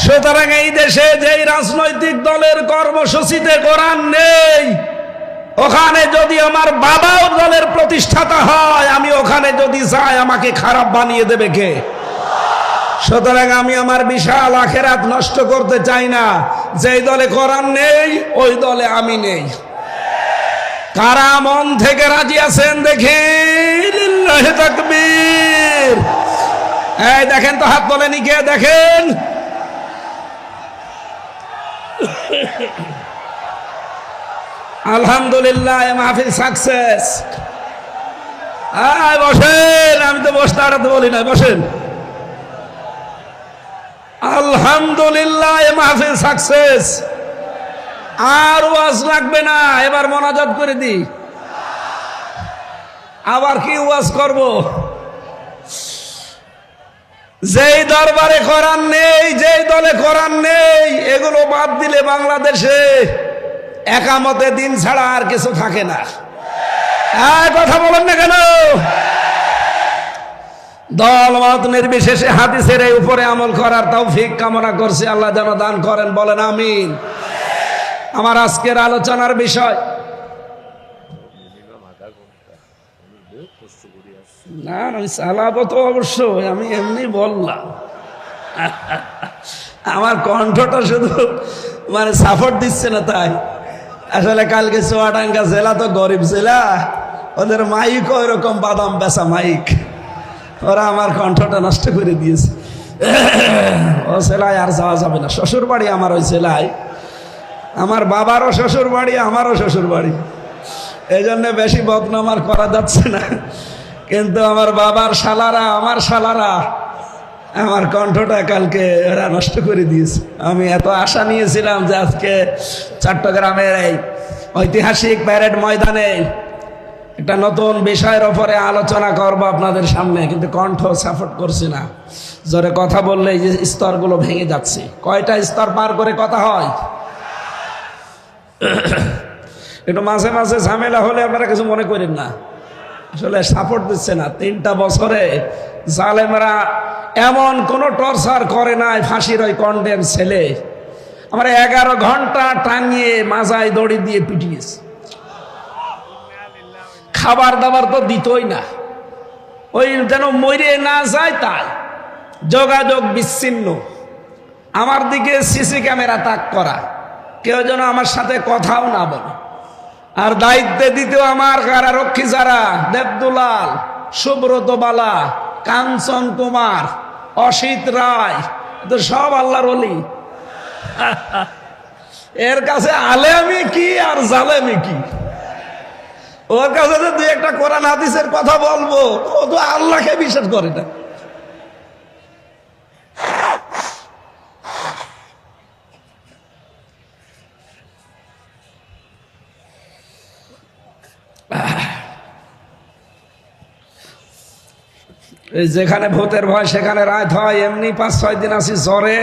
সুতরাং এই দেশে যেই রাজনৈতিক দলের কর্মসূচিতে কোরআন নেই, ওখানে যদি আমার বাবাও দলের প্রতিষ্ঠাতা হয়, আমি ওখানে যদি যাই আমাকে খারাপ বানিয়ে দেবে কে? সুতরাং আমি আমার বিশাল আখিরাত নষ্ট করতে চাই না। যেই দলে কোরআন নেই ওই দলে আমি নেই। কারা মন থেকে রাজি আছেন দেখি? লিল্লাহি তাকবীর। এই দেখেন তো, হাত তোলেনি কে? দেখেন। আলহামদুলিল্লাহ, মাহফিল সাকসেস। বসেন, আমি তো বসতে আড়াতে বলি না, বসেন। আলহামদুলিল্লাহ, মাহফিল সাকসেস। আর ওয়াজ লাগবে না, এবার মোনাজাত করে দি। আবার কি ওয়াজ করব? যেই দরবারে কোরআন নেই, যেই দলে কোরআন নেই, এগুলো বাদ দিলে বাংলাদেশে একামতে দিন ছাড়া আর কিছু থাকে না। কথা বলেন না কেন? দল মত নির্বিশেষে হাদিসের এই উপরে আমল করার তৌফিক কামনা করছি, আল্লাহ যেন দান করেন। বলেন আমিন। আমার আজকের আলোচনার বিষয়, না আমি চালাবো তো অবশ্যই, আমি এমনি বললাম। আমার কণ্ঠটা শুধু মানে সাপোর্ট দিচ্ছে না তাই। আসলে কালকে চুয়াডাঙ্গা জেলা তো গরিব জেলা, ওদের মাইক ওই রকম বাদাম বেচা মাইক, ওরা আমার কণ্ঠটা নষ্ট করে দিয়েছে। ও জেলায় আর যাওয়া যাবে না। শ্বশুর বাড়ি আমার ওই জেলায়, আমার বাবারও শ্বশুর বাড়ি, আমারও শ্বশুর বাড়ি, এই জন্য বেশি বদনাম আর করা যাচ্ছে না। কিন্তু আমার বাবার শালারা, আমার শালারা আমার কণ্ঠটা কালকে এরা নষ্ট করে দিয়েছে। আমি এত আশা নিয়েছিলাম যে আজকে চট্টগ্রামের এই ঐতিহাসিক প্যারেড ময়দানে একটা নতুন বিষয়ের ওপরে আলোচনা করব আপনাদের সামনে, কিন্তু কণ্ঠ সাপোর্ট করছি না। জোরে কথা বললে এই যে স্তরগুলো ভেঙে যাচ্ছে। কয়টা স্তর পার করে কথা হয়? একটু মাঝে মাঝে ঝামেলা হলে আপনারা কিছু মনে করেন না, আসলে সাপোর্ট দিচ্ছে না। 3টা বছরে জালেমরা এমন কোন টর্চার করে নাই। ফাঁসির ওই কন্ডেম ছেলে আমরা 11 ঘন্টা টাঙিয়ে মাজায় দড়ি দিয়ে পিটিয়েছে। খাবার দাবার তো দিতই না, ওই যেন মরে না যায় তাই। যোগাযোগ বিচ্ছিন্ন, আমার দিকে সিসি ক্যামেরা তাক করা, কেউ যেন আমার সাথে কথাও না বলে। আর দায়িত্বে দিতেও আমার কারারক্ষী যারা, দেবদুলাল, সুব্রত বালা, কাঞ্চন কুমার, অসিত রায়, তো সব আল্লাহর ওলি। এর কাছে আলেমি কি আর জালেমি কি? ওর কাছে যে 2-1টা কোরআন হাদিসের কথা বলবো, ও তো আল্লাহকে বিশ্বাস করে না। এই যেখানে ভূতের ভয় সেখানে রাত হয়, এমনি 5-6 দিন আছি জ্বরে,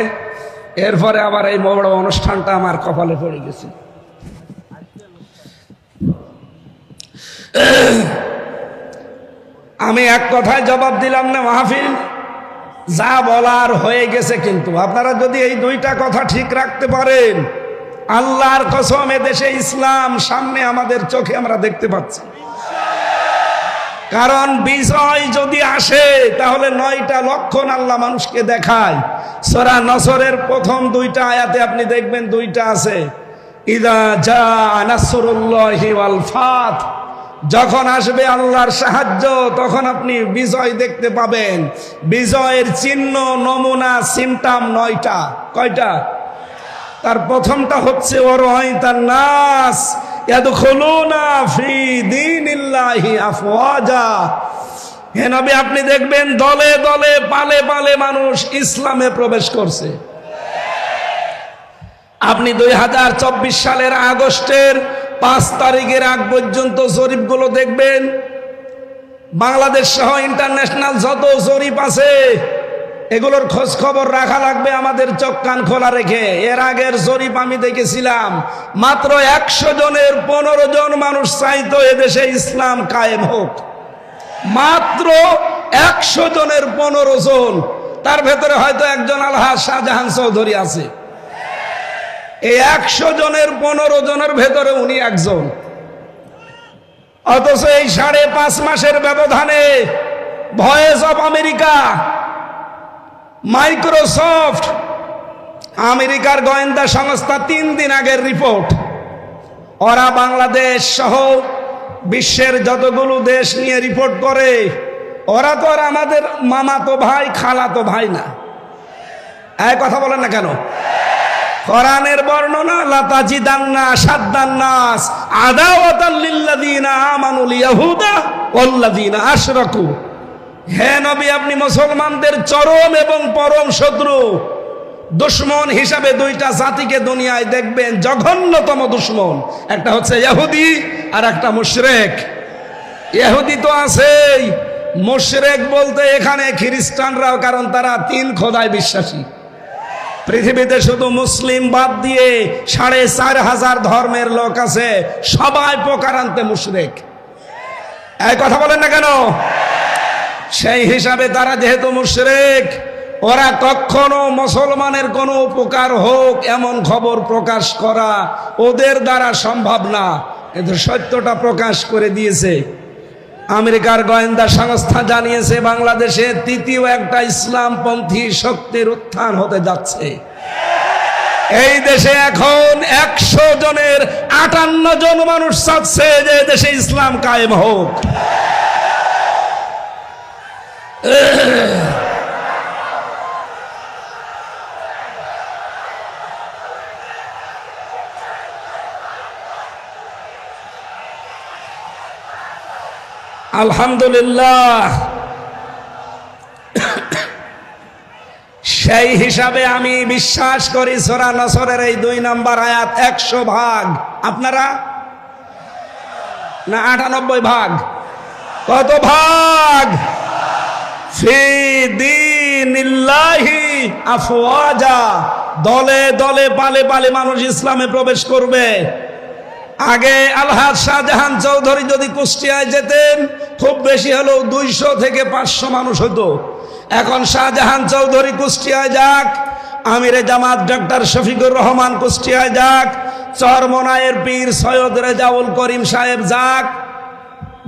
এরপরে আবার এই বড় অনুষ্ঠানটা আমার কপালে পড়ে গেছে। আমি এক কথায় জবাব দিলাম না, মাহফিল যা বলার হয়ে গেছে। কিন্তু আপনারা যদি এই দুইটা কথা ঠিক রাখতে পারেন, আল্লাহর কসম এদেশে ইসলাম সামনে আমাদের চোখে আমরা দেখতে পাচ্ছি। কারণ বিজয় যদি আসে তাহলে 9টা লক্ষণ আল্লাহ মানুষকে দেখায়। সূরা নসরের প্রথম 2টা আয়াতে আপনি দেখবেন 2টা আছে, ইদা জা নাসরুল্লাহি ওয়াল ফাত, যখন আসবে আল্লাহর সাহায্য তখন আপনি বিজয় দেখতে পাবেন। বিজয়ের চিহ্ন, নমুনা, সিমটাম 9টা। কয়টা? তার প্রথমটা হচ্ছে ওয়ারাইতান নাস ইয়াদখুলুনা ফি দীনিল্লাহি আফওয়াজা। হে নবী, আপনি দেখবেন দলে দলে পালে পালে মানুষ ইসলামে প্রবেশ করছে। আপনি 2024 সালের আগস্টের 5 তারিখের আগ পর্যন্ত জরিপগুলো দেখবেন, বাংলাদেশ সহ ইন্টারন্যাশনাল যত জরিপ আছে এগুলোর খোঁজ খবর রাখা লাগবে আমাদের চোখ কান খোলা রেখে। এর আগের জরিপ আমি দেখেছিলাম, মাত্র 100 জনের 15 জন মানুষ চাইতো এদেশে ইসলাম কায়েম হোক। মাত্র 100 জনের 15 জন, তার ভেতরে হয়তো একজন আলহাজ শাহজাহান চৌধুরী আছে। এই 100 জনের 15 জনের ভেতরে উনি একজন। অথচ এই 5.5 মাসের ব্যবধানে ভয়েস অফ আমেরিকা, মাইক্রোসফট, আমেরিকার গোয়েন্দা সংস্থা 3 দিন আগের রিপোর্ট, ওরা বাংলাদেশ সহ বিশ্বের যতগুলো দেশ নিয়ে রিপোর্ট করে, ওরা তো আর আমাদের মামাতো ভাই খালাতো ভাই না। এই কথা বলেন না কেন? কোরআনের বর্ণনা, লাতাজিদান্না আশাদ্দান্নাস আদাওয়াতাল লিল্লাযিনা আমানুল ইয়াহুদা ওয়াল্লাযিনা আশরাকু। হে নবী, আপনি মুসলমানদের চরম এবং পরম শত্রু, দুশমন হিসাবে 2টা জাতিকে দুনিয়ায় দেখবেন, জঘন্যতম দুশমন। একটা হচ্ছে ইহুদি আর একটা মুশরিক। ইহুদি তো আছেই, মুশরিক বলতে এখানে খ্রিস্টানরাও, কারণ তারা 3 খোদায় বিশ্বাসী। পৃথিবীতে শুধু মুসলিম বাদ দিয়ে 4,500 ধর্মের লোক আছে, সবাই প্রকারান্তে মুশরিক। এই কথা বলেন না কেন? সেই হিসাবে তারা যেহেতু মুশরিক, ওরা কখনো মুসলমানের কোনো উপকার হোক এমন খবর প্রকাশ করা ওদের দ্বারা সম্ভব না। কিন্তু সত্যটা প্রকাশ করে দিয়েছে। আমেরিকার গোয়েন্দা সংস্থা জানিয়েছে বাংলাদেশে 3য় একটা ইসলামপন্থী শক্তির উত্থান হতে যাচ্ছে। এই দেশে এখন 100 জনের 58 জন মানুষ চাচ্ছে যে দেশে ইসলাম কায়েম হোক। আলহামদুলিল্লাহ। সেই হিসাবে আমি বিশ্বাস করি সূরা নসরের এই 2 নম্বর আয়াত 100 ভাগ। আপনারা না 98 ভাগ? কত ভাগ? ফি দীনিল্লাহি আফওয়াজা, দলে দলে পালে পালে মানুষ ইসলামে প্রবেশ করবে। আগে আলহাজ শাহজাহান চৌধুরী যদি কুষ্টিয়ায় যেতেন, খুব বেশি হলেও 200 থেকে 500 মানুষ হতো। এখন শাহজাহান চৌধুরী কুষ্টিয়ায় যাক, আমিরে জামাত ডক্টর শফিকুর রহমান কুষ্টিয়ায় যাক, চরমনায়ের পীর সৈয়দ রেজাউল করিম সাহেব যাক,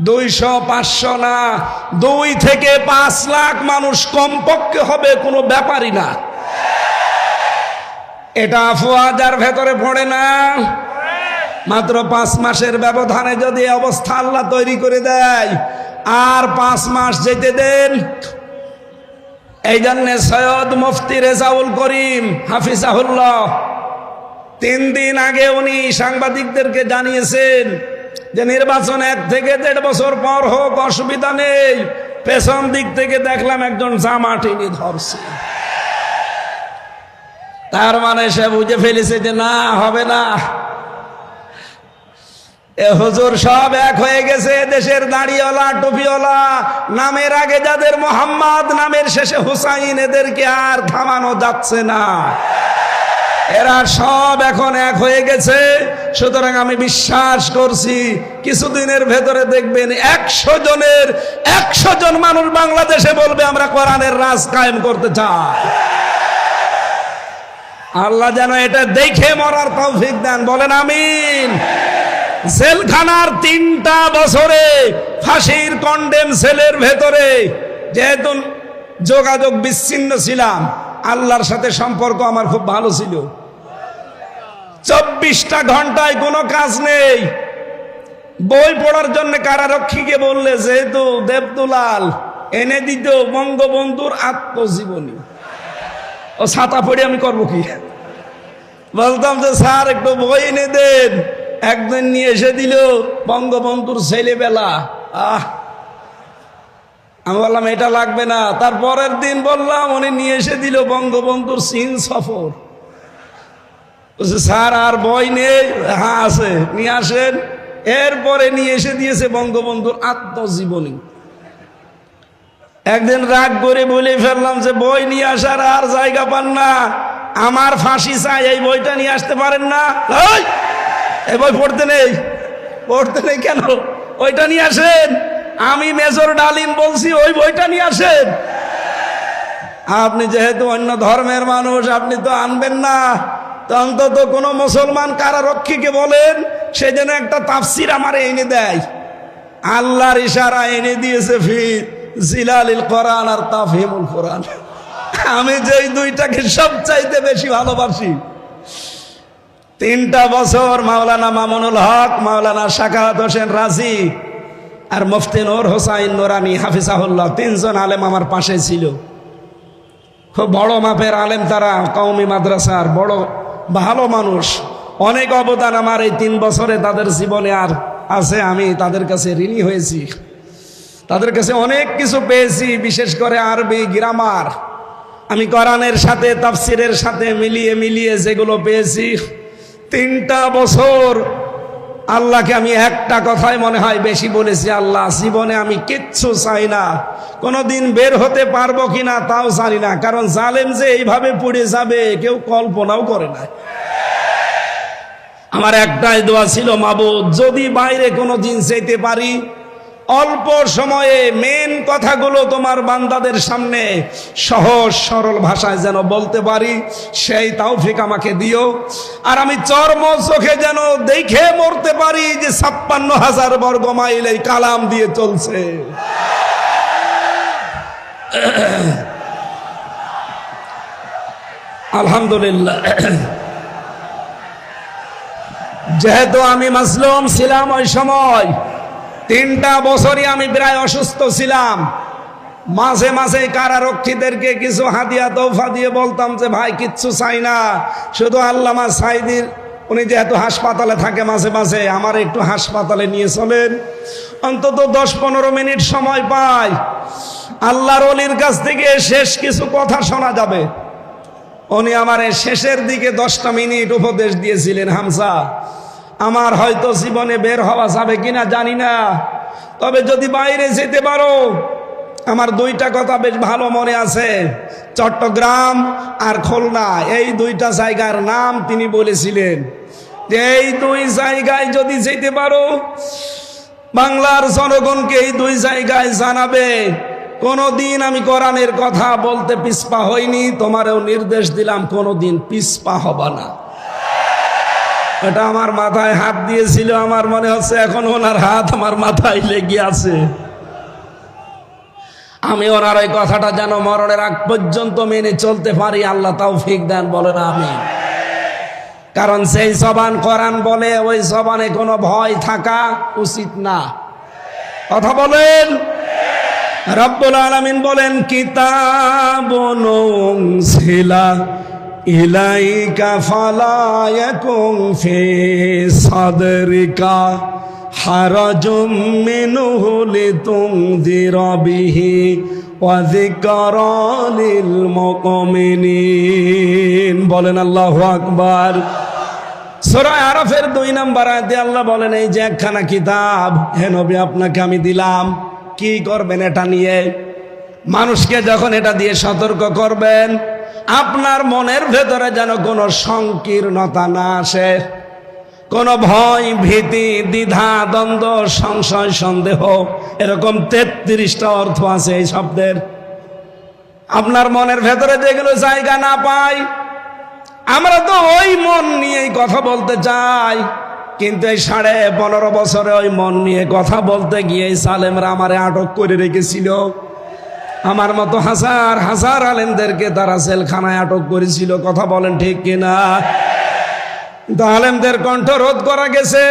200-500 না, 2 থেকে 5 লাখ মানুষ কমপক্ষে হবে, কোনো ব্যাপারই না। এটা আফওয়াজার ভেতরে পড়ে না। মাত্র 5 মাসের ব্যবধানে যদি অবস্থা আল্লাহ তৈরি করে দেয়, আর 5 মাস যেতে দেন। এই জন্য সৈয়দ মুফতি রেজাউল করিম হাফিজাহুল্লাহ 3 দিন আগে উনি সাংবাদিকদেরকে জানিয়েছেন যে নির্বাচন 1 থেকে 1.5 বছর পর হোক, অসুবিধা নেই। পেছন দিক থেকে দেখলাম একজন জামা টেনে ধরছে। তার মানে সে বুঝে ফেলেছে যে না, হবে না। এ হুজুর সব এক হয়ে গেছে, দেশের দাড়িওয়ালা টুপিওয়ালা, নামের আগে যাদের মোহাম্মদ, নামের শেষে হুসাইন, এদেরকে আর থামানো যাচ্ছে না। এরা সব এখন এক হয়ে গেছে। সুতরাং আমি বিশ্বাস করছি কিছুদিনের ভেতরে দেখবেন 100 জনের 100 জন মানুষ বাংলাদেশে বলবে আমরা কোরআনের রাজ কায়েম করতে চাই। আল্লাহ যেন এটা দেখে মরার তৌফিক দেন, বলেন আমিন। জেলখানার 3টা বছরে ফাঁসির কন্ডেম সেলের ভেতরে যেহেতু যোগাযোগ বিচ্ছিন্ন ছিলাম, আল্লাহর সাথে সম্পর্ক আমার খুব ভালো ছিল। 24টা ঘন্টায় কোনো কাজ নেই। বই পড়ার জন্য কারারক্ষীকে বললে যেহেতু দেবদুলাল এনে দিত বঙ্গবন্ধুর আত্মজীবনী, ও ছাতা পড়ে আমি করবো কি? বলতাম যে স্যার একটু বই এনে দেন। একদিন নিয়ে এসে দিল বঙ্গবন্ধুর ছেলেবেলা। আমি বললাম এটা লাগবে না। তারপরের দিন বললাম, উনি নিয়ে এসে দিল বঙ্গবন্ধুর চীন সফর। স্যার আর বই নেই? হ্যাঁ আছে, নিয়ে আসেন। এরপরে নিয়ে এসে দিয়েছে বঙ্গবন্ধুর আত্মজীবনী। একদিন রাগ করে বলে ফেললাম যে বই নিয়ে আসার আর জায়গা পান না, আমার ফাঁসি চাই, এই বইটা নিয়ে আসতে পারেন না? এই বই পড়তে নেই। পড়তে নেই কেন? ওইটা নিয়ে আসেন। আমি মেজর ডালিম বলছি ওই বইটা নিয়ে আসেন। আপনি যেহেতু অন্য ধর্মের মানুষ, আপনি তো আনবেন না। তো অন্তত কোনো মুসলমান কারারক্ষীকে বলেন সে যেন একটা তাফসির আমার এনে দেয়। আল্লাহর ইশারা এনে দিয়েছে ফি জিলালিল কোরআন আর তাফহিমুল কোরআন। আমি যেই দুইটাকে সবচাইতে বেশি ভালোবাসি। 3টা বছর মাওলানা মামুনুল হক, মাওলানা শাকাওয়াত হোসেন রাজি আর মুফতি নূর হোসাইন নুরানি হাফিজাহুল্লাহ, 3 জন আলেম আমার পাশে ছিল। খুব বড় মাপের আলেম তারা, কওমি মাদ্রাসার বড় ভালো মানুষ। অনেক অবদান আমার এই 3 বছরে তাদের জীবনে আর আছে। আমি তাদের কাছে ঋণী হয়েছি, তাদের কাছে অনেক কিছু পেয়েছি, বিশেষ করে আরবি গ্রামার। আমি কোরআনের সাথে তাফসিরের সাথে মিলিয়ে মিলিয়ে যেগুলো পেয়েছি, 3টা বছর আল্লাহকে আমি একটা কথাই মনে হয় বেশি বলেছি, আল্লাহ জীবনে আমি কিচ্ছু চাই না, কোনোদিন বের হতে পারবো কিনা তাও জানি না। কারণ জালেম যে এইভাবে পড়ে যাবে কেউ কল্পনাও করে না। আমার একটাই দোয়া ছিল, মাবুদ যদি বাইরে কোনো দিন যেতে পারি, অল্প সময়ে মেন কথাগুলো তোমার বান্দাদের সামনে সহজ সরল ভাষায় যেন বলতে পারি, সেই তৌফিক আমাকে দিও। আর আমি চর্ম চোখে যেন দেখে মরতে পারি যে 56,000 বর্গ মাইল এই কালাম দিয়ে চলছে। আলহামদুলিল্লাহ। যেহেতু আমি মাসলুম ছিলাম ওই সময়, 3টা বছরই আমি প্রায় অসুস্থ ছিলাম। মাঝে মাঝে কারারক্ষীদেরকে কিছু হাদিয়া তৌফা দিয়ে বলতাম যে ভাই কিচ্ছু চাই না, শুধু আল্লামা সাইদির, উনি যেহেতু হাসপাতালে থাকে মাঝে মাঝে, আমার একটু হাসপাতালে নিয়ে চলেন, অন্তত 10-15 মিনিট সময় পাই, আল্লাহর ওলির কাছ থেকে শেষ কিছু কথা শোনা যাবে। উনি আমার শেষের দিকে 10টা মিনিট উপদেশ দিয়েছিলেন, হামজা আমার হয়তো জীবনে বের হওয়া যাবে কিনা জানি না, তবে যদি বাইরে যেতে পারো, আমার 2টা কথা বেশ ভালো মনে আছে, চট্টগ্রাম আর খুলনা, এই 2টা জায়গার নাম তিনি বলেছিলেন যে এই 2 জায়গায় যদি যেতে পারো, বাংলার জনগণকে এই 2 জায়গায় জানাবে কোনদিন আমি কোরআনের কথা বলতে পিছপা হইনি, তোমারও নির্দেশ দিলাম কোনদিন পিছপা হবা না। এটা আমার মাথায় হাত দিয়েছিল, আমার মনে হচ্ছে এখন ওনার হাত আমার মাথায় লেগে আছে। আমি ওনার ওই কথাটা যেন মরণের আগ পর্যন্ত মেনে চলতে পারি, আল্লাহ তৌফিক দেন, বলেন আমিন। কারণ সেই জবান কোরআন বলে, ওই জবানে কোনো ভয় থাকা উচিত না। কথা বলেন। রব্বুল আলামিন বলেন, কিতাবুন উনজিলা ইলাইকা ফালা ইয়াকুন ফি সাদরিকা হারাজুম মিনহু লিতুনযিরা বিহি ওয়া যিকরা লিল মুমিনিন। বলেন আল্লাহু আকবার। সূরা আরাফের 2 নম্বর আয়াতে আল্লাহ বলেন, এই যে একখানা কিতাব হে নবী আপনাকে আমি দিলাম, কি করবেন এটা নিয়ে? মানুষকে যখন এটা দিয়ে সতর্ক করবেন, আপনার মনের ভেতরে যেন কোনো সংকীর্ণতা না আসে, কোনো ভয়, ভীতি, দ্বিধা, দ্বন্দ্ব, সংশয়, সন্দেহ, এরকম 33টা অর্থ আছে এই শব্দের। আপনার মনের ভেতরে যেগুলো জায়গা না পায়, আমরা তো ওই মন নিয়েই কথা বলতে চাই, কিন্তু এই 15.5 বছরে ওই মন নিয়ে কথা বলতে গিয়ে সালেমরা আমারে আটক করে রেখেছিল। আমার মতো হাজার হাজার আলেমদেরকে তারা জেলখানায় আটক করেছিল। কথা বলেন ঠিক কিনা? কিন্তু আলেমদের কণ্ঠ রোধ করা গেছে।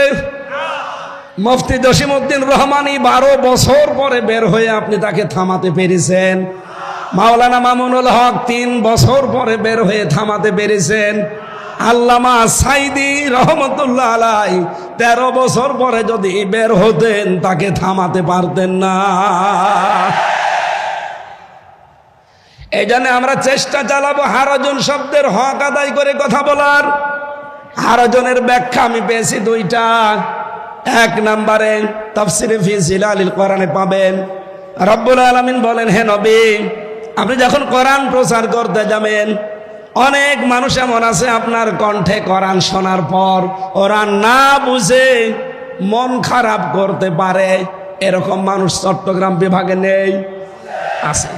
মুফতি জসিমউদ্দিন রহমানী 12 বছর পরে বের হয়ে আপনি তাকে থামাতে পেরেছেন। মাওলানা মামুনুল হক 3 বছর পরে বের হয়ে থামাতে পেরেছেন। আল্লামা সাইদি রহমতুল্লাহ আলাই 13 বছর পরে যদি বের হতেন তাকে থামাতে পারতেন না। এই জন্য আমরা চেষ্টা চালাবো হারজন শব্দের হক আদায় করে কথা বলার। হারজনের ব্যাখ্যা আমি পেয়েছি 2টা। 1 নম্বরে তাফসিরে ফি জিলালিল কোরআনে পাবেন, রব্বুল আলামিন বলেন, হে নবী আপনি যখন কোরআন প্রচার করতে যাবেন, অনেক মানুষ এমন আছে আপনার কণ্ঠে কোরআন শোনার পর ওরা না বুঝে মন খারাপ করতে পারে। এরকম মানুষ চট্টগ্রাম বিভাগে নেই? আছে।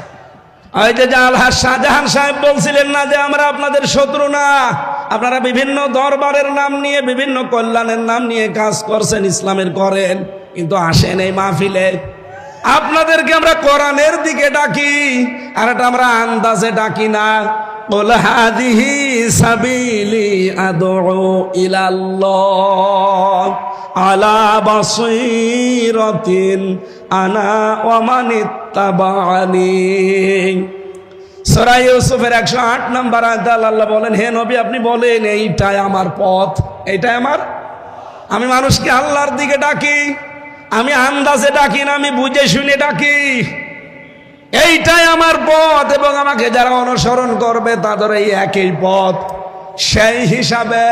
ওই যে আলহাজ শাহজাহান সাহেব বলছিলেন না যে আমরা আপনাদের শত্রু না, আপনারা বিভিন্ন দরবারের নাম নিয়ে, বিভিন্ন কল্যাণের নাম নিয়ে কাজ করছেন, ইসলামের করেন, কিন্তু আসেন এই মাহফিলে। আপনাদেরকে আমরা কোরআনের দিকে ডাকি, আর এটা আমরা আন্দাজে ডাকি না। কুল হাদিহি সাবিলি আদউ ইলাল্লাহ আলা বাসীরাতিন আনা ওয়া মানিত্তাবা'আনি। সূরা ইউসুফের 108 নম্বর আয়াতে আল্লাহ বলেন, হে নবী আপনি বলেন এইটাই আমার পথ, এইটাই আমার। আমি মানুষকে আল্লাহর দিকে ডাকি, আমি আন্দাজে ডাকি না, আমি বুঝে শুনে ডাকি। এইটাই আমার পথ, এবং আমাকে যারা অনুসরণ করবে তাদের এই একই পথ। সেই হিসাবে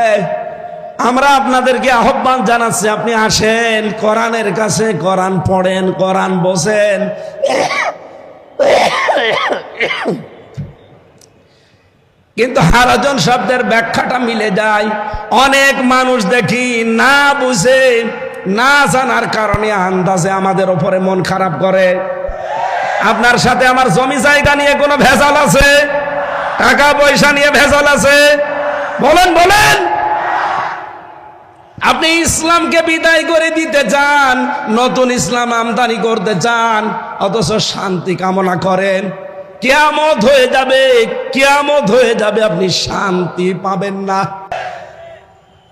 আমরা আপনাদেরকে আহ্বান জানাচ্ছি, আপনি আসেন কোরআনের কাছে, কোরআন পড়েন, কোরআন বসেন। কিন্তু হারজন শব্দের ব্যাখ্যাটা মিলে যায়। অনেক মানুষ দেখি না বুঝে, না জানার কারণে আন্দাজে আমাদের উপরে মন খারাপ করে। আপনার সাথে আমার জমি জায়গা নিয়ে কোনো ভেজাল আছে? টাকা পয়সা নিয়ে ভেজাল আছে? বলেন বলেন। আপনি ইসলামকে বিদায় করে দিতে চান, নতুন ইসলাম আমদানি করতে চান, অথচ শান্তি কামনা করেন। কিয়ামত হয়ে যাবে, কিয়ামত হয়ে যাবে, আপনি শান্তি পাবেন না।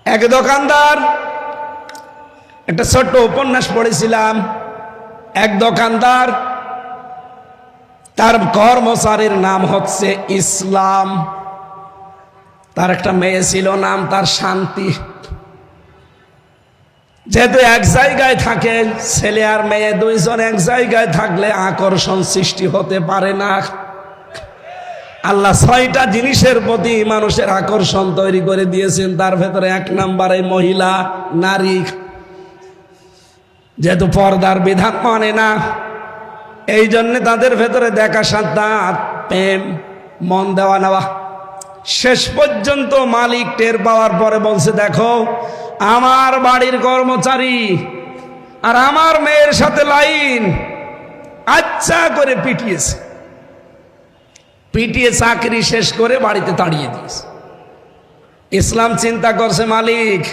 এক দোকানদার, একটা ছোট্ট উপন্যাস পড়েছিলাম। এক দোকানদার, তার কর্মচারীর নাম হচ্ছে ইসলাম। তার একটা মেয়ে ছিল, নাম তার শান্তি। যেহেতু এক জায়গায় থাকে, ছেলে আর মেয়ে দুইজন এক জায়গায় থাকলে আকর্ষণ সৃষ্টি হতে পারে না। আল্লাহ 6টা জিনিসের প্রতি মানুষের আকর্ষণ তৈরি করে দিয়েছেন, তার ভেতরে 1 নম্বরে মহিলা, নারী। যেহেতু পর্দার বিধান মানে না, এই জন্য তাদের ভেতরে দেখা সাক্ষাৎ, প্রেম, মন দেওয়া নেওয়া। শেষ পর্যন্ত মালিক টের পাওয়ার পরে বলছে, দেখো আমার বাড়ির কর্মচারী আর আমার মেয়ের সাথে লাইন, আচ্ছা করে পিটিয়েছে। পিটিয়ে চাকরি শেষ করে বাড়িতে তাড়িয়ে দিয়েছে। ইসলাম চিন্তা করছে, মালিক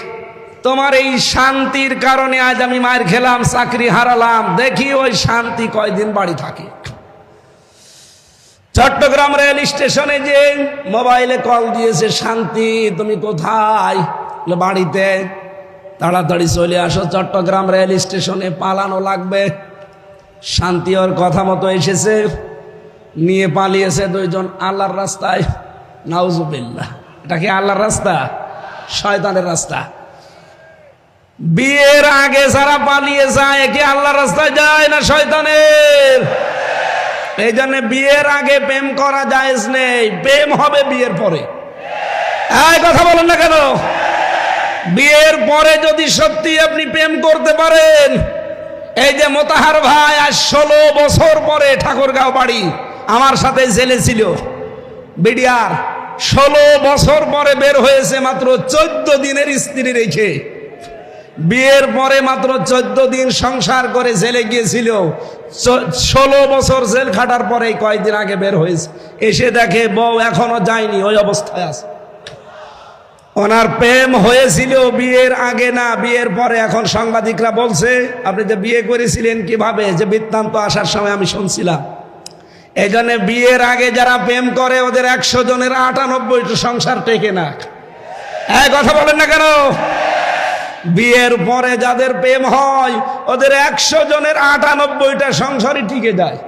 তোমার এই শান্তির কারণে আজ আমি মার খেলাম, চাকরি হারালাম, দেখি ওই শান্তি কয়দিন বাড়ি থাকে। চট্টগ্রাম রেল স্টেশনে যে মোবাইলে কল দিয়েছে, শান্তি তুমি কোথায়? বাড়িতে। তাড়াতাড়ি চলে আসো চট্টগ্রাম রেল স্টেশনে, পালানো লাগবে। শান্তি ওর কথা মতো এসেছে, নিয়ে পালিয়েছে 2 জন আল্লাহর রাস্তায়। নাউজুবিল্লাহ। এটা কি আল্লাহর রাস্তা? শয়তানের রাস্তা। বিয়ের আগে যারা পালিয়ে যায়, কি আল্লাহর রাস্তায় যায় না শয়তানের? এই জন্য বিয়ের আগে প্রেম করা জায়েজ নেই, প্রেম হবে বিয়ের পরে। এই কথা বলেন না কেন? বিয়ের পরে যদি সত্যি আপনি প্রেম করতে পারেন, এই যে মোতাহার ভাই আজ 16 বছর পরে ঠাকুরগাঁও বাড়ি, আমার সাথে জেলে ছিল বিডিআর, 16 বছর পরে বের হয়েছে, মাত্র 14 দিনের স্ত্রী রেখে। বিয়ের পরে মাত্র 14 দিন সংসার করে জেলে গিয়েছিল, 16 বছর জেল খাটার পরে কয়েকদিন আগে বের হয়েছে, এসে দেখে বউ এখনো যায়নি, ওই অবস্থায় আছে। ওনার প্রেম হয়েছিল বিয়ের আগে না, বিয়ের পরে। এখন সাংবাদিকরা বলছে আপনি যে বিয়ে করেছিলেন কিভাবে, যে বৃত্তান্ত আসার সময় আমি শুনছিলাম। এই জন্য বিয়ের আগে যারা প্রেম করে ওদের 100 জনের 98টা সংসার টেকে না। এই কথা বলেন না কেন? বিয়ের পরে যাদের প্রেম হয় ওদের 100 জনের 98টা সংসারই টিকে যায়।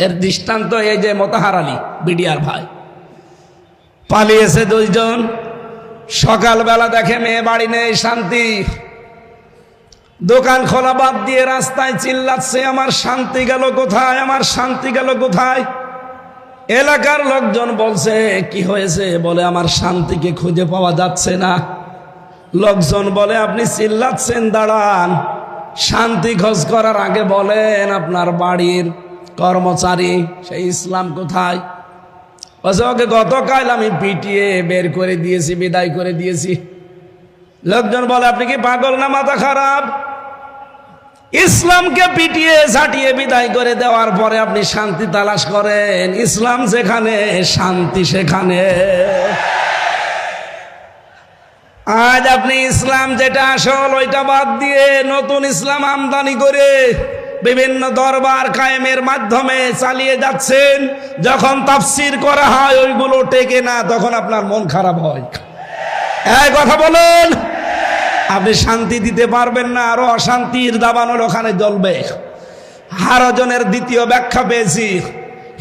এর দৃষ্টান্ত এই যে মোতাহার আলী বিডিআর ভাই, পালিয়েছে 2 জন। সকালবেলা দেখে মেয়ে বাড়ি নেই, শান্তি। দোকান খোলা বাদ দিয়ে রাস্তায় চিল্লাচ্ছে, আমার শান্তি গেল কোথায়, আমার শান্তি গেল কোথায়। এলাকার লোকজন বলছে কি হয়েছে, বলে আমার শান্তিকে খুঁজে পাওয়া যাচ্ছে না। লোকজন বলে আপনি চিল্লাচ্ছেন, দাঁড়ান, শান্তি খোঁজ করার আগে বলেন আপনার বাড়ির কর্মচারী সেই ইসলাম কোথায়। ওকে গতকাল আমি পিটিয়ে বের করে দিয়েছি, বিদায় করে দিয়েছি। লোকজন বলে আপনি কি পাগল না মাথা খারাপ? ইসলামকে পিটিয়ে ঝাঁটিয়ে বিদায় করে দেওয়ার পরে আপনি শান্তি তালাশ করেন? ইসলাম যেখানে শান্তি সেখানে। আজ আপনি ইসলাম যেটা আসল ওইটা বাদ দিয়ে নতুন ইসলাম আমদানি করে বিভিন্ন দরবার কায়েমের মাধ্যমে চালিয়ে যাচ্ছেন। যখন তাফসীর করা হয় ওইগুলো টেকে না, তখন আপনার মন খারাপ হয়। এই কথা বলুন, আপনি শান্তি দিতে পারবেন না, আরো অশান্তির দাবানল ওখানে জ্বলবে। হারজনের দ্বিতীয় ব্যাখ্যা পেয়েছি।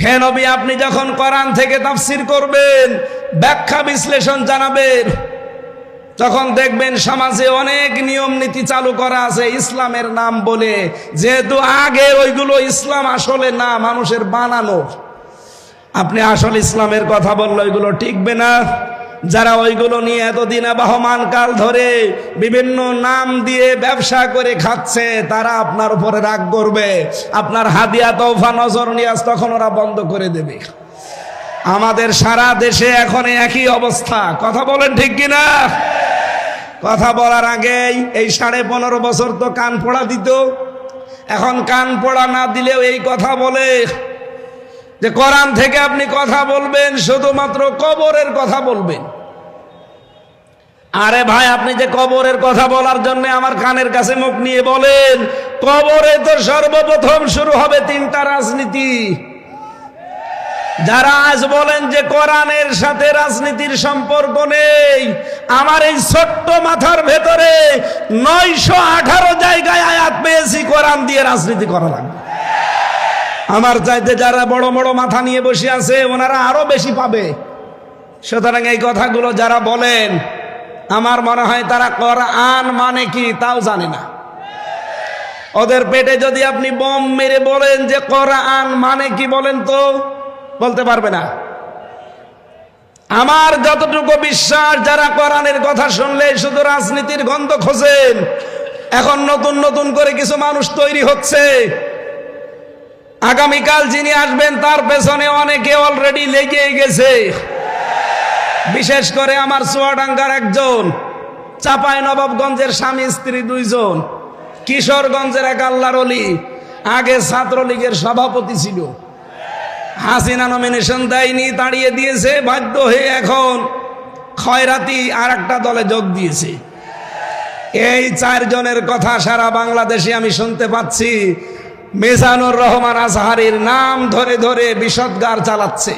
হে নবী, আপনি যখন কোরআন থেকে তাফসীর করবেন, ব্যাখ্যা বিশ্লেষণ জানাবেন, তখন দেখবেন সমাজে অনেক নিয়ম নীতি চালু করা আছে ইসলামের নাম বলে, যেহেতু আগে ওইগুলো ইসলাম আসলে না, মানুষের বানানো। আপনি আসল ইসলামের কথা বললে ওইগুলো টিকবে না। যারা ওইগুলো নিয়ে এতদিন আবহমান কাল ধরে বিভিন্ন নাম দিয়ে ব্যবসা করে খাচ্ছে, তারা আপনার উপরে রাগ করবে, আপনার হাদিয়া তওফা নজর নিয়াজ তখন ওরা বন্ধ করে দেবে। আমাদের সারা দেশে এখন একই অবস্থা। কথা বলেন ঠিক কিনা? কথা বলার আগেই এই 15.5 বছর তো কান পড়া দিত, এখন কান পড়া না দিলেও এই কথা বলে যে কোরআন থেকে আপনি কথা বলবেন, শুধুমাত্র কবরের কথা বলবেন। আরে ভাই, আপনি যে কবরের কথা বলার জন্য আমার কানের কাছে মুখ নিয়ে বলেন, কবরে তো সর্বপ্রথম শুরু হবে 3টা রাজনীতি। যারা আজ বলেন যে কোরআনের সাথে রাজনীতির সম্পর্ক নেই, আমার এই ছোট্ট মাথার ভেতরে 918 জায়গায় আয়াত পেয়েছি কোরআন দিয়ে রাজনীতি করা লাগবে। আমার চাইতে যারা বড় বড় মাথা নিয়ে বসে আছে ওনারা আরো বেশি পাবে। সুতরাং এই কথাগুলো যারা বলেন, আমার মনে হয় তারা কোরআন মানে কি তাও জানে না। ওদের পেটে যদি আপনি বোম মেরে বলেন যে কোরআন মানে কি বলেন, তো বলতে পারবে না। আমার যতটুকু বিশ্বাস, যারা কোরআনের কথা শুনলে শুধু রাজনীতির গন্ধ খোঁজেন, এখন নতুন নতুন করে কিছু মানুষ তৈরি হচ্ছে। আগামীকাল যিনি আসবেন তার পেছনে অনেকে অলরেডি লেগে গেছে। বিশেষ করে আমার চুয়াডাঙ্গার একজন, চাঁপাইনবাবগঞ্জের স্বামী স্ত্রী 2 জন, কিশোরগঞ্জের এক আল্লাহর ওলি, আগে ছাত্রলীগের সভাপতি ছিল। হাসিনা নমিনেশন দেয়নি, তাড়িয়ে দিয়েছে, বাধ্য হয়ে এখন খয়রাতি আর একটা দলে যোগ দিয়েছে। এই 4 জনের কথা সারা বাংলাদেশে আমি শুনতে পাচ্ছি। মিজানুর রহমান আজহারীর নাম ধরে ধরে বিষদগার চালাচ্ছে।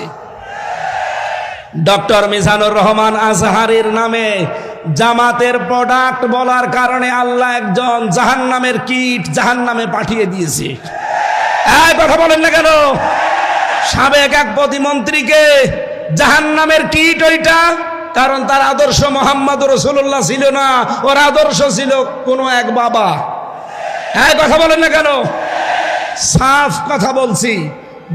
ডক্টর মিজানুর রহমান আজহারীর নামে জামাতের প্রোডাক্ট বলার কারণে আল্লাহ একজন জাহান্নামের কিট জাহান্নামে পাঠিয়ে দিয়েছে। এই কথা বলেন না কেন? সাবেক এক প্রতিমন্ত্রীকে জাহান্নামের কিট ওইটা, কারণ তার আদর্শ মোহাম্মদ রাসূলুল্লাহ ছিল না, ওর আদর্শ ছিল কোন এক বাবা। এই কথা বলেন না কেন? সাফ কথা বলছি,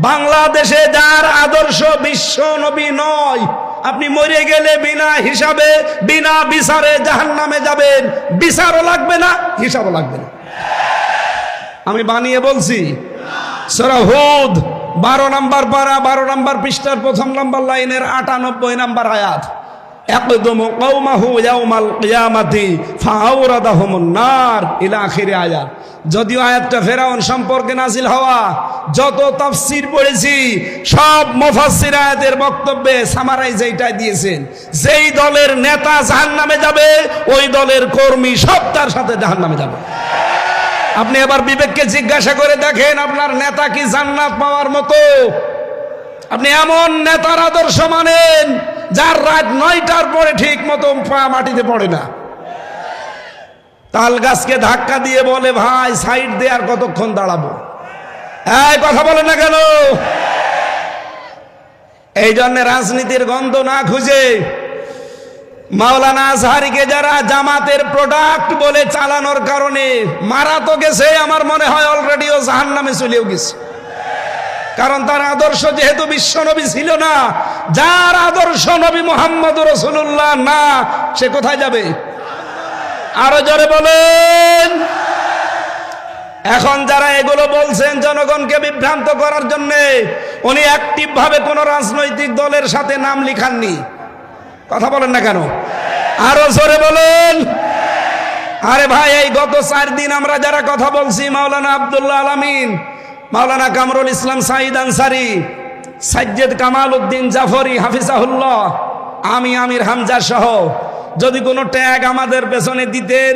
বাংলাদেশে যার আদর্শ বিশ্ব নবী নয়, আপনি মরে গেলে বিনা হিসাবে বিনা বিচারে জাহান্নামে যাবেন, বিচারও লাগবে না, হিসাবও লাগবে না। আমি বানিয়ে বলছি। সূরা হুদ 12 নম্বর পারা 12 নম্বর পৃষ্ঠার 1 নম্বর লাইনের 98 নম্বর আয়াত, ইয়াকদুমু কওমাহু ইয়াউমাল কিয়ামাতি ফাআওরাদাহুমুন নার ইলা আখির আয়াত। যদিও আয়াতটা ফেরাউন সম্পর্কে নাজিল হওয়া, যত তাফসীর পড়েছি সব মুফাসসির আয়াতের বক্তব্যে সামারাইজ এইটাই দিয়েছেন, যেই দলের নেতা জাহান্নামে যাবে ওই দলের কর্মী সব তার সাথে জাহান্নামে যাবে। আপনি এবার বিবেককে জিজ্ঞাসা করে দেখেন, আপনার নেতা কি জান্নাত পাওয়ার মতো? আপনি এমন নেতার আদর্শ মানেন যার রাত 9টার পরে ঠিক মতো পা মাটিতে পড়ে না, তাল গাছকে ধাক্কা দিয়ে বলে ভাই সাইড দিয়ে আর কতক্ষণ দাঁড়াবো, এই কথা বলে না কেন? এই জন্য রাজনীতির গন্ধ না খুঁজে মাওলানা আজহারীকে যারা জামাতের প্রোডাক্ট বলে চালানোর কারণে মারা তো গেছে, আমার মনে হয় অলরেডিও জাহান্নামে চলেও গেছে। কারণ তার আদর্শ যেহেতু বিশ্ব নবী ছিল না, যার আদর্শ নবী মুহাম্মদ রাসূলুল্লাহ না, সে কোথায় যাবে? আরো জোরে বলেন। এখন যারা এগুলো বলছেন জনগণকে বিভ্রান্ত করার জন্য, উনি অ্যাক্টিভ ভাবে কোন রাজনৈতিক দলের সাথে নাম লিখাননি। কথা বলেন না কেন? আরো জোরে বলেন। আরে ভাই, এই গত 4 দিন আমরা যারা কথা বলছি, মাওলানা আব্দুল্লাহ আল আমিন, মাওলানা কামরুল ইসলাম সাঈদ আনসারী, সাজ্জেদ কামাল উদ্দিন জাফরি হাফিজাহুল্লাহ, আমি আমির হামজা সহ, যদি কোনো ট্যাগ আমাদের পেছনে দিতেন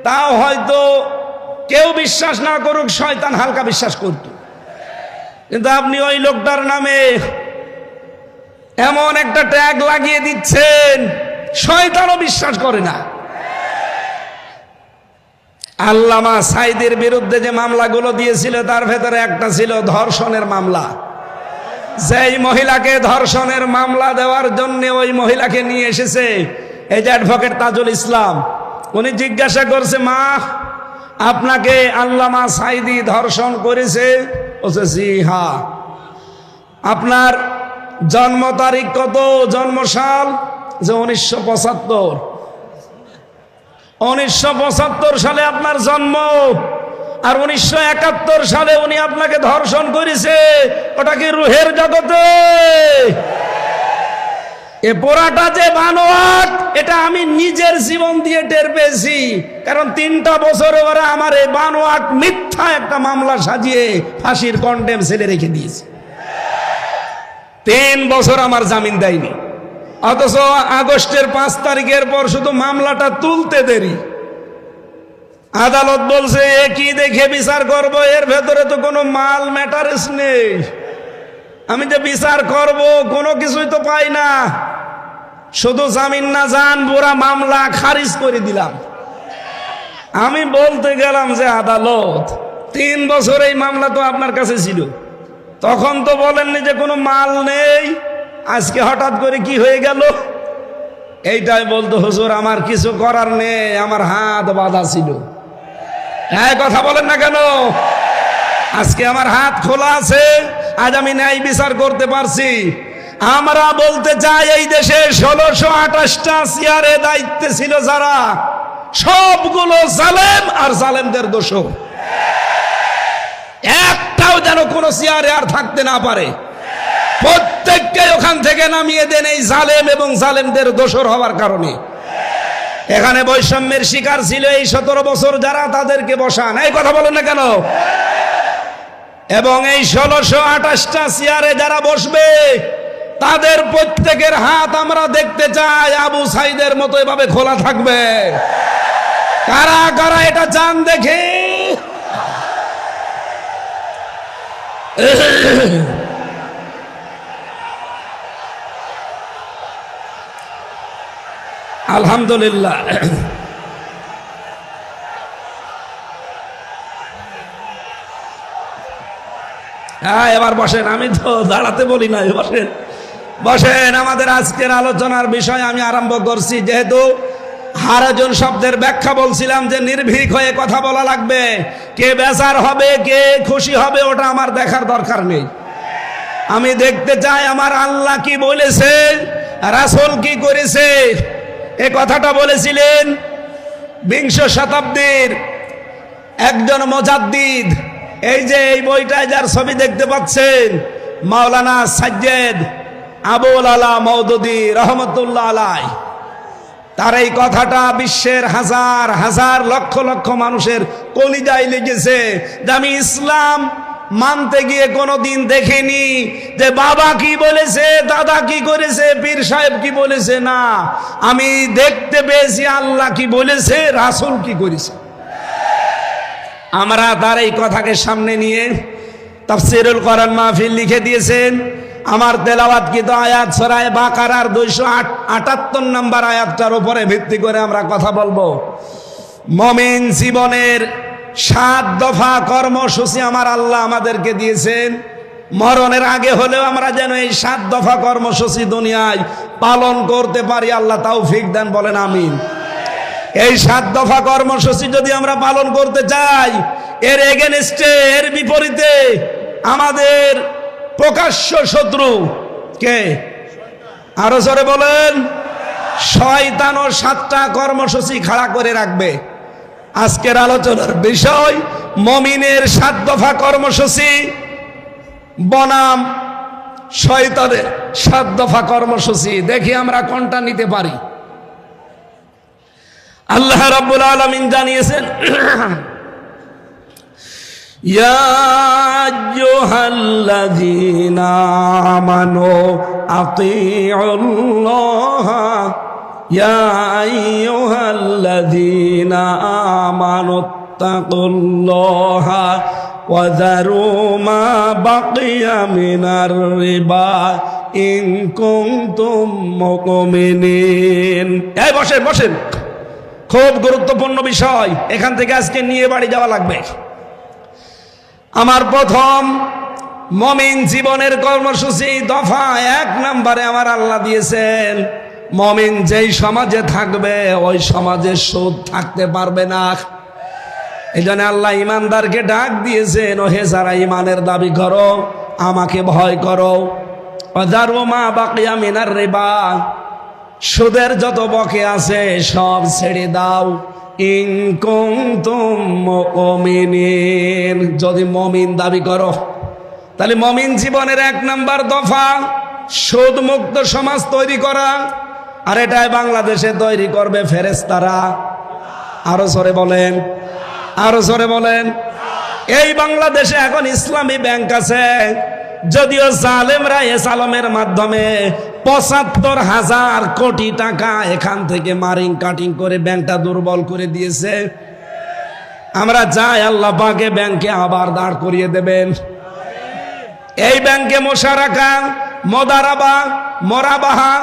তাও হয়তো কেউ বিশ্বাস না করুক, শয়তান হালকা বিশ্বাস করত। কিন্তু আপনি ওই লোকটার নামে এমন একটা ট্যাগ লাগিয়ে দিচ্ছেন, শয়তানও বিশ্বাস করে না। আল্লামা সাঈদের বিরুদ্ধে যে মামলাগুলো দিয়েছিল তার ভেতরে একটা ছিল ধর্ষণের মামলা। যেই মহিলাকে ধর্ষণের মামলা দেওয়ার জন্য ওই মহিলাকে নিয়ে এসেছে এই যে অ্যাডভোকেট তাজুল ইসলাম, উনি জিজ্ঞাসা করছে, মা আপনাকে আল্লামা সাঈদী ধর্ষণ করেছে? বলছে জি হ্যাঁ। আপনার জন্ম তারিখ কত, জন্মসাল? যে 1975। 1975 সালে আপনার জন্ম, আর 1971 সালে উনি আপনাকে ধর্ষণ করেছে। ওটা কি রুহের জগতে? এ পোড়াটা যে বানোয়াট, এটা আমি নিজের জীবন দিয়ে টের পেয়েছি। কারণ 3টা বছরে ওরা আমার এই বানোয়াট মিথ্যা একটা মামলা সাজিয়ে ফাঁসির কন্ডেম সেলে রেখে দিয়েছে। 3 বছর আমার জামিন দেয়নি, অথচ আগস্টের 5 তারিখের পর শুধু মামলাটা তুলতে দেরি। আদালত বলছে এ কি দেখে বিচার করব, এর ভেতরে তো কোনো মাল ম্যাটারেস নেই, আমি যে বিচার করব কোনো কিছুই তো পাই না। শুধু জামিন না জান পুরা মামলা খারিজ করে দিলাম। আমি বলতে গেলাম যে আদালত 3 বছর এই মামলা তো আপনার কাছে ছিল, তখন তো বলেননি যে কোনো মাল নেই, আজকে হঠাৎ করে কি হয়ে গেল? এইটাই বলতো হুজুর আমার কিছু করার নেই, আমার হাত বাঁধা ছিল। হ্যাঁ, কথা বলেন না কেন? আজকে আমার হাত খোলা আছে, আজ আমি ন্যায় বিচার করতে পারছি। আমরা বলতে চাই এই দেশে 1628টা চেয়ারে দায়িত্বে ছিল যারা, সবগুলো জালেম আর জালেমদের দোষর। একটাও যেন কোনো চেয়ারে আর থাকতে না পারে, প্রত্যেককে ওখান থেকে নামিয়ে দেন এই জালেম এবং জালেমদের দোষর হওয়ার কারণে। এখানে বৈষম্যের শিকার ছিল এই 17 বছর যারা, তাদেরকে বসান। এই কথা বলেন না কেন? এবং এই 1628টা চেয়ারে যারা বসবে তাদের প্রত্যেকের হাত আমরা দেখতে চাই আবু সাঈদের মতো এভাবে খোলা থাকবে। কারা কারা এটা চান দেখে? আলহামদুলিল্লাহ। হ্যাঁ, এবার বসেন, আমি তো দাঁড়াতে বলি না, বসেন বসেন। আমাদের আজকের আলোচনার বিষয় আমি আরম্ভ করছি, যেহেতু হারাজন শব্দের ব্যাখ্যা বলছিলাম যে নির্ভীক হয়ে কথা বলা লাগবে। কে বেজার হবে, কে খুশি হবে, ওটা আমার দেখার দরকার নেই। আমি দেখতে চাই আমার আল্লাহ কি বলেছে, রাসূল কি করেছে এ কথাটা বলেছিলেন বিংশ শতাব্দীর একজন মুজাদ্দিদ। এই যে এই বইটায় যার ছবি দেখতে পাচ্ছেন, মাওলানা সাজ্জেদ আবুল আলা মওদুদী রহমতুল্লাহ আলাই, তার এই কথাটা বিশ্বের হাজার হাজার লক্ষ লক্ষ মানুষের কলিজায় লেগেছে যে আমি ইসলাম মানতে গিয়ে কোনোদিন দেখিনি যে বাবা কি বলেছে, দাদা কি করেছে, পীর সাহেব কি বলেছে, না, আমি দেখতে পেয়েছি আল্লাহ কি বলেছে, রাসূল কি করেছে। আমরা তার এই কথাকে সামনে নিয়ে তাফসীরুল কোরআন মাহফিল লিখে দিয়েছেন। আমার তেলাওয়াতকৃত আয়াত সূরা বাকারার 278 নম্বর আয়াতটার উপরে ভিত্তি করে আমরা কথা বলবো। মুমিন জীবনের 7 দফা কর্মসূচি আমার আল্লাহ আমাদেরকে দিয়েছেন। মরণের আগে হলেও আমরা যেন এই 7 দফা কর্মসূচি দুনিয়ায় পালন করতে পারি, আল্লাহ তৌফিক দেন, বলেন আমিন। এই 7 দফা কর্মসূচি যদি আমরা পালন করতে চাই, এর এগেনস্টে, এর বিপরীতে আমাদের প্রকাশ্য শত্রু কে? আরো জোরে বলেন। শয়তান ও 7টা কর্মসূচি খাড়া করে রাখবে। আজকের আলোচনার বিষয় মুমিনের 7 দফা কর্মসূচি বনাম শয়তানের 7 দফা কর্মসূচি। দেখি আমরা কোনটা নিতে পারি। আল্লাহ রাব্বুল আলামিন জানিয়েছেন, ইয়া আইয়ুহাল্লাযীনা আমানু আতিউল্লাহা ইয়া আইয়ুহাল্লাযীনা আমানু তাকুল্লাহা ওয়া যারু মা বাকিয়া মিনার রিবা ইন কুনতুম মুমিনিন। এই বসেন বসেন, খুব গুরুত্বপূর্ণ বিষয়, এখান থেকে আজকে নিয়ে বাড়ি যাওয়া লাগবে। আমার প্রথম মুমিন জীবনের কর্মসূচি দফা 1 নম্বরে আমার আল্লাহ দিয়েছেন, মুমিন যেই সমাজে থাকবে ওই সমাজে সুদ থাকতে পারবে না। এই জন্য আল্লাহ ইমানদারকে ডাক দিয়েছেন, ওহে যারা ইমানের দাবি করো আমাকে ভয় করো, ওয়াযারু মা বাকিয়া মিনার রিবা, সুদের যত বকে আছে সব ছেড়ে দাও, ইন কুনতুম মুমিনিন, যদি মুমিন দাবি করো। তাহলে মুমিন জীবনের 1 নম্বর দফা সুদ মুক্ত সমাজ তৈরি করা, আর এটাই বাংলাদেশে তৈরি করবে ফেরেশতারা। আরো জোরে বলেন, আরো জোরে বলেন। এই বাংলাদেশে এখন ইসলামী ব্যাংক আছে, যদিও জালেমরা এসালমের মাধ্যমে ৭৫,০০০ কোটি টাকা এখান থেকে মারিং কাটিং করে ব্যাংকটা দুর্বল করে দিয়েছে। আমরা চাই আল্লাহ পাকে ব্যাংকে আবার দাঁড় করিয়ে দেবেন। এই ব্যাংকে মোশারাকা, মোদারাবা, মোরাবাহা,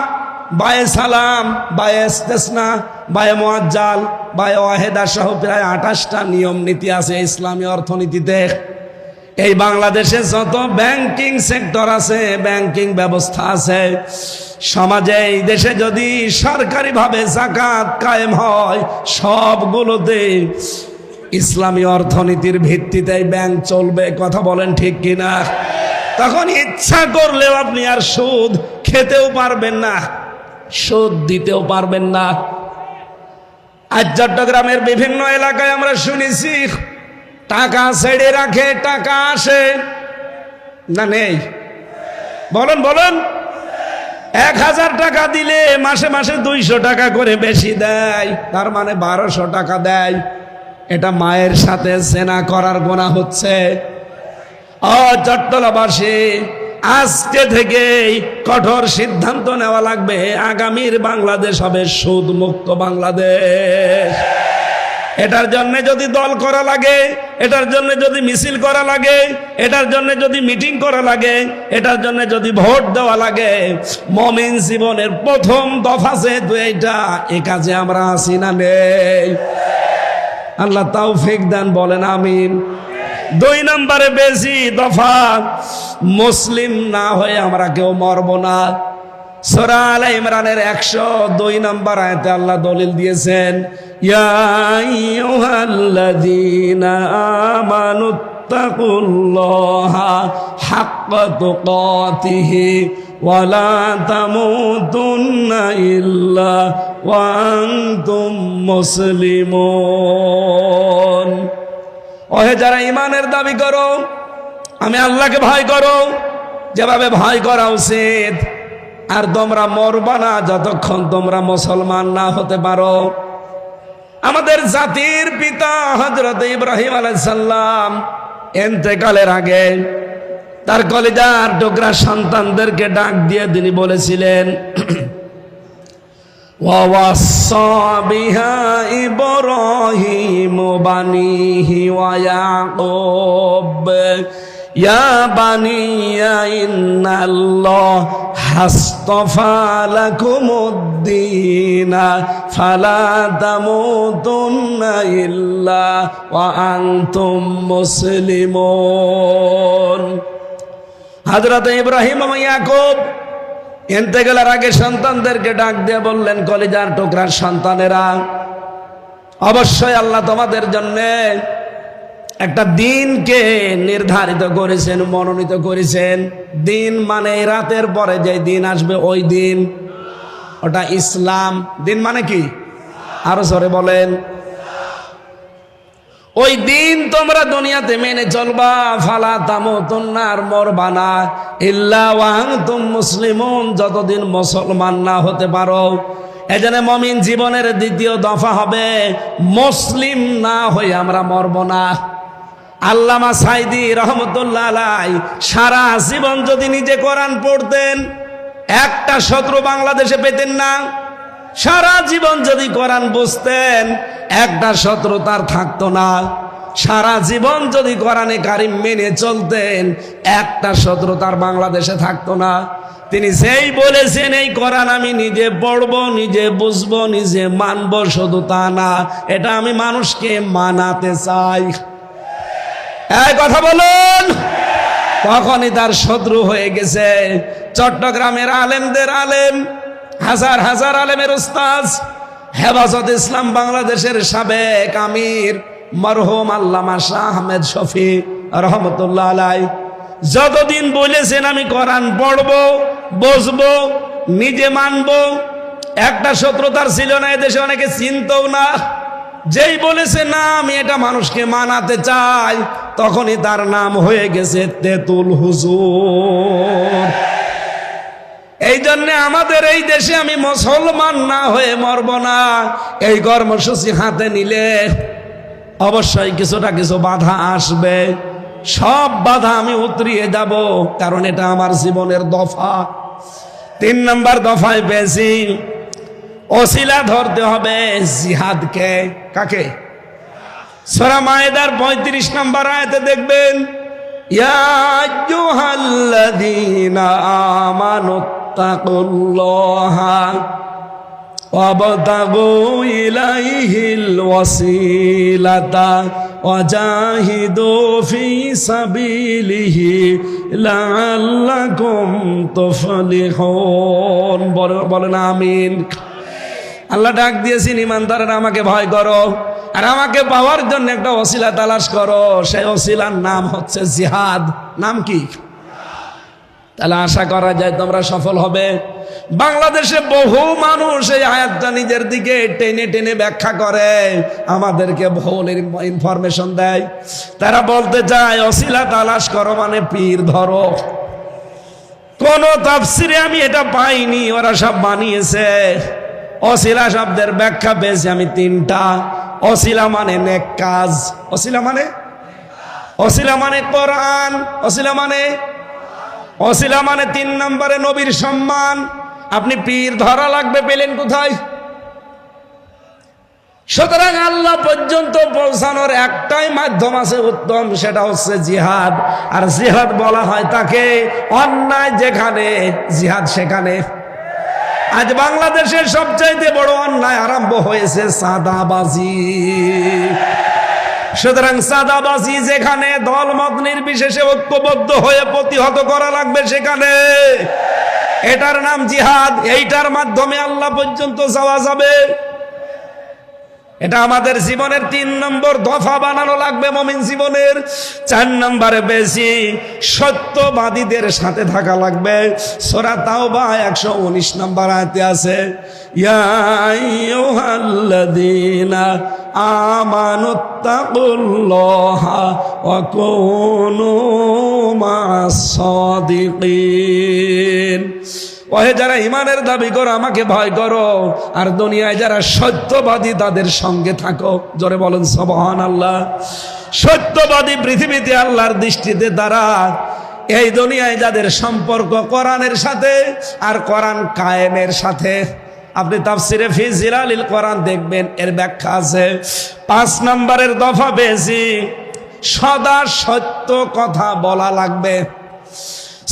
বায়ে সালাম, বায়ে ইস্তেসনা, বায়ে মুআজ্জাল, বায়ে ওয়াহেদা সহ প্রায় ২৮টা নিয়ম নীতি আছে ইসলামী অর্থনীতিতে। এই বাংলাদেশে যত ব্যাংকিং সেক্টর আছে, ব্যাংকিং ব্যবস্থা আছে সমাজে, এই দেশে যদি সরকারিভাবে যাকাত কায়েম হয়, সবগুলোতে ইসলামী অর্থনীতির ভিত্তিতে ব্যাংক চলবে। কথা বলেন ঠিক কিনা? তখন ইচ্ছা করলেও আপনি আর সুদ খেতেও পারবেন না, সুদ দিতেও পারবেন না। আজ চট্টগ্রামের বিভিন্ন এলাকায় আমরা শুনেছি টাকা ছেড়ে রাখে, টাকা আসে না, নেই? বলেন বলেন। ১,০০০ টাকা দিলে মাসে মাসে ২০০ টাকা করে বেশি দেয়, তার মানে ১২০০ টাকা দেয়। এটা মায়ের সাথে জেনা করার গুনাহ হচ্ছে। ও চট্টলাবাসী, আজকে থেকেই কঠোর সিদ্ধান্ত নেওয়া লাগবে, আগামীর বাংলাদেশ হবে সুদ মুক্ত বাংলাদেশ। এটার জন্য যদি দল করা লাগে, এটার জন্য যদি মিছিল করা লাগে, এটার জন্য যদি মিটিং করা লাগে, এটার জন্য যদি ভোট দেওয়া লাগে, মুমিন জীবনের প্রথম দফা যেহেতু এইটা, এ কাজে আমরা আছি না নেই? আল্লাহ তৌফিক দেন, বলেন আমিন। 2 নম্বরে বেশি দফা, মুসলিম না হয়ে আমরা কেউ মরব না। সূরা আলে ইমরানের 102 নম্বর আয়াতে আল্লাহ দলিল দিয়েছেন, ইয়া আইয়ুহাল্লাযীনা আমানু ইত্তাকুল্লাহা হাক্কা তুকাতিহি ওয়া লা তামুতুন্না ইল্লা ওয়া আনতুম মুসলিমুন। ওহে যারা ঈমানের দাবি করো, আমি আল্লাহকে ভয় করো যেভাবে ভয় করা উচিত, আর তোমরা মরবা না যতক্ষণ তোমরা মুসলমান না হতে পারো। আমাদের জাতির পিতা হযরত ইব্রাহিম আলাইহিস সালাম ইন্তেকালের আগে তার কলিজার টুকরা সন্তানদেরকে ডাক দিয়ে তিনি বলেছিলেন, ওয়া ওয়াসা বিহা ইব্রাহিম বানিহি ওয়া ইয়াকুব ইয়া বানিয়া ইন্নাল্লাহ হাসতাফা লাকুমুদ্দীনা ফালা তামুতুন্না ইল্লা ওয়া আনতুম মুসলিমুন। হযরত ইব্রাহিম এবং ইয়াকুব ইন্তেকালের আগে সন্তানদেরকে ডাক দিয়ে বললেন, কলিজার টুকরার সন্তানেরা, অবশ্যই আল্লাহ তোমাদের জন্য একটা দিনকে নির্ধারিত করেছেন, মনোনীত করেছেন। দিন মানে রাতের পরে যে দিন আসবে ওই দিন, ওটা ইসলাম। দিন মানে কি? আরো জোরে বলেন। ওই দিন তোমরা দুনিয়াতে মেনে চলবা। ফালা তামুতুন্না, আর মরবা না, ইল্লা ওয়া আনতুম মুসলিমুন, যতদিন মুসলমান না হতে পারো। এজন্য মুমিন জীবনের দ্বিতীয় দফা হবে মুসলিম না হয়ে আমরা মরব না। আল্লামা সাইদি রহমতুল্লাহ আলাই সারা জীবন যদি নিজে কোরআন পড়তেন, একটা শত্রু বাংলাদেশে পেতেন না। সারা জীবন যদি কোরআন বুঝতেন, একটা শত্রু তার থাকতো না। সারা জীবন যদি কোরআনে কারিম মেনে চলতেন, একটা শত্রু তার বাংলাদেশে থাকতো না। তিনি যেই বলেছেন এই কোরআন আমি নিজে পড়বো, নিজে বুঝবো, নিজে মানবো, শুধু তা না, এটা আমি মানুষকে মানাতে চাই। এই কথা বলুন। তখনই তার শত্রু হয়ে গেছে চট্টগ্রামের আলেমদের আলেম, হাজার হাজার আলেমের উস্তাদ, হেফাজত ইসলাম বাংলাদেশের সাবেক আমির মরহুম আল্লামা শাহ আহমেদ শফি রহমতুল্লাহ আলাই। যতদিন বলেছেন আমি কোরআন পড়বো, বুঝবো, নিজে মানবো, একটা শত্রুতার ছিল না, এদেশে অনেকে চিনতও না। যেই বলেছে না আমি এটা মানুষকে মানাতে চাই, তখনই তার নাম হয়ে গেছে তেতুল হুজুর। এই জন্য আমাদের এই দেশে আমি মুসলমান না হয়ে মরব না। এই কর্মসূচি হাতে নিলে অবশ্যই কিছুটা কিছু বাধা আসবে, সব বাধা আমি উতরিয়ে যাব, কারণ এটা আমার জীবনের দফা। 3 নম্বর দফায় পেয়েছি ওসিলা ধরতে হবে জিহাদকে। কাকে? সূরা মায়েদার 35 নম্বর আয়াতে দেখবেন, ইয়া আইয়ুহাল্লাযীনা আমানুত্তাকুল্লাহা ওয়াবতাগু ইলাইহিল ওয়াসিলাতা ওয়াজাহিদু ফি সাবিলিহি লাআল্লাকুম তুফলিহুন। বলেন আমিন। আল্লাহ ডাক দিয়েছেন, ইমানদারেরা আমাকে ভয় করো, আর আমাকে পাওয়ার জন্য একটা ওসিলা তালাশ করো। সেই ওসিলার নাম হচ্ছে জিহাদ। নাম কি? তাহলে আশা করা যায় তোমরা সফল হবে। বাংলাদেশে বহু মানুষ এই আয়াতটা নিজের দিকে টেনে টেনে ব্যাখ্যা করে, আমাদেরকে ভুল ইনফরমেশন দেয়। তারা বলতে চায় ওসিলা তালাশ করো মানে পীর ধরো। কোন তাফসিরে আমি এটা পাইনি, ওরা সব বানিয়েছে। ওসিলা শব্দের ব্যাখ্যা পেয়েছি আমি 3টা। ওসিলা মানে নেক কাজ, ওসিলা মানে কোরআন, ওসিলা মানে 3 নম্বরে নবীর সম্মান। আপনি পীর ধরা লাগবে পেলেন কোথায়? সুতরাং আল্লাহ পর্যন্ত পৌঁছানোর একটাই মাধ্যম আছে উত্তম, সেটা হচ্ছে জিহাদ। আর জিহাদ বলা হয় তাকে অন্যায় যেখানে জিহাদ সেখানে। আজ বাংলাদেশের সবচাইতে বড় অন্যায় আরম্ভ হয়েছে চাঁদাবাজি। সুতরাং চাঁদাবাজি যেখানে, দলমত নির্বিশেষে ঐক্যবদ্ধ হয়ে প্রতিহত করা লাগবে সেখানে। এটার নাম জিহাদ। এইটার মাধ্যমে আল্লাহ পর্যন্ত যাওয়া যাবে। এটা আমাদের জীবনের ৩ নম্বর দফা বানানো লাগবে মুমিন জীবনের। ৪ নম্বরে বেশি সত্যবাদীদের সাথে থাকা লাগবে। সূরা তাওবা ১১৯ নম্বর আয়াতে আছে, ইয়া আইয়ুহাল্লাযীনা আমানুত্তাকুল্লাহা ওয়া কুনু মা'আস সাদিকিন। ওহে যারা ইমানের দাবি করো আমাকে ভয় করো, আর দুনিয়ায় যারা সত্যবাদী তাদের সঙ্গে থাকো। জোরে বলেন সুবহানাল্লাহ। সত্যবাদী পৃথিবীতে আল্লাহর দৃষ্টিতে তারা, এই দুনিয়ায় যাদের সম্পর্ক কোরআনের সাথে আর কোরআন কায়েমের সাথে। আপনি তাফসিরে ফি জিলালিল কোরআন দেখবেন, এর ব্যাখ্যা আছে। ৫ নম্বরের দফা বেশি সদা সত্য কথা বলা লাগবে।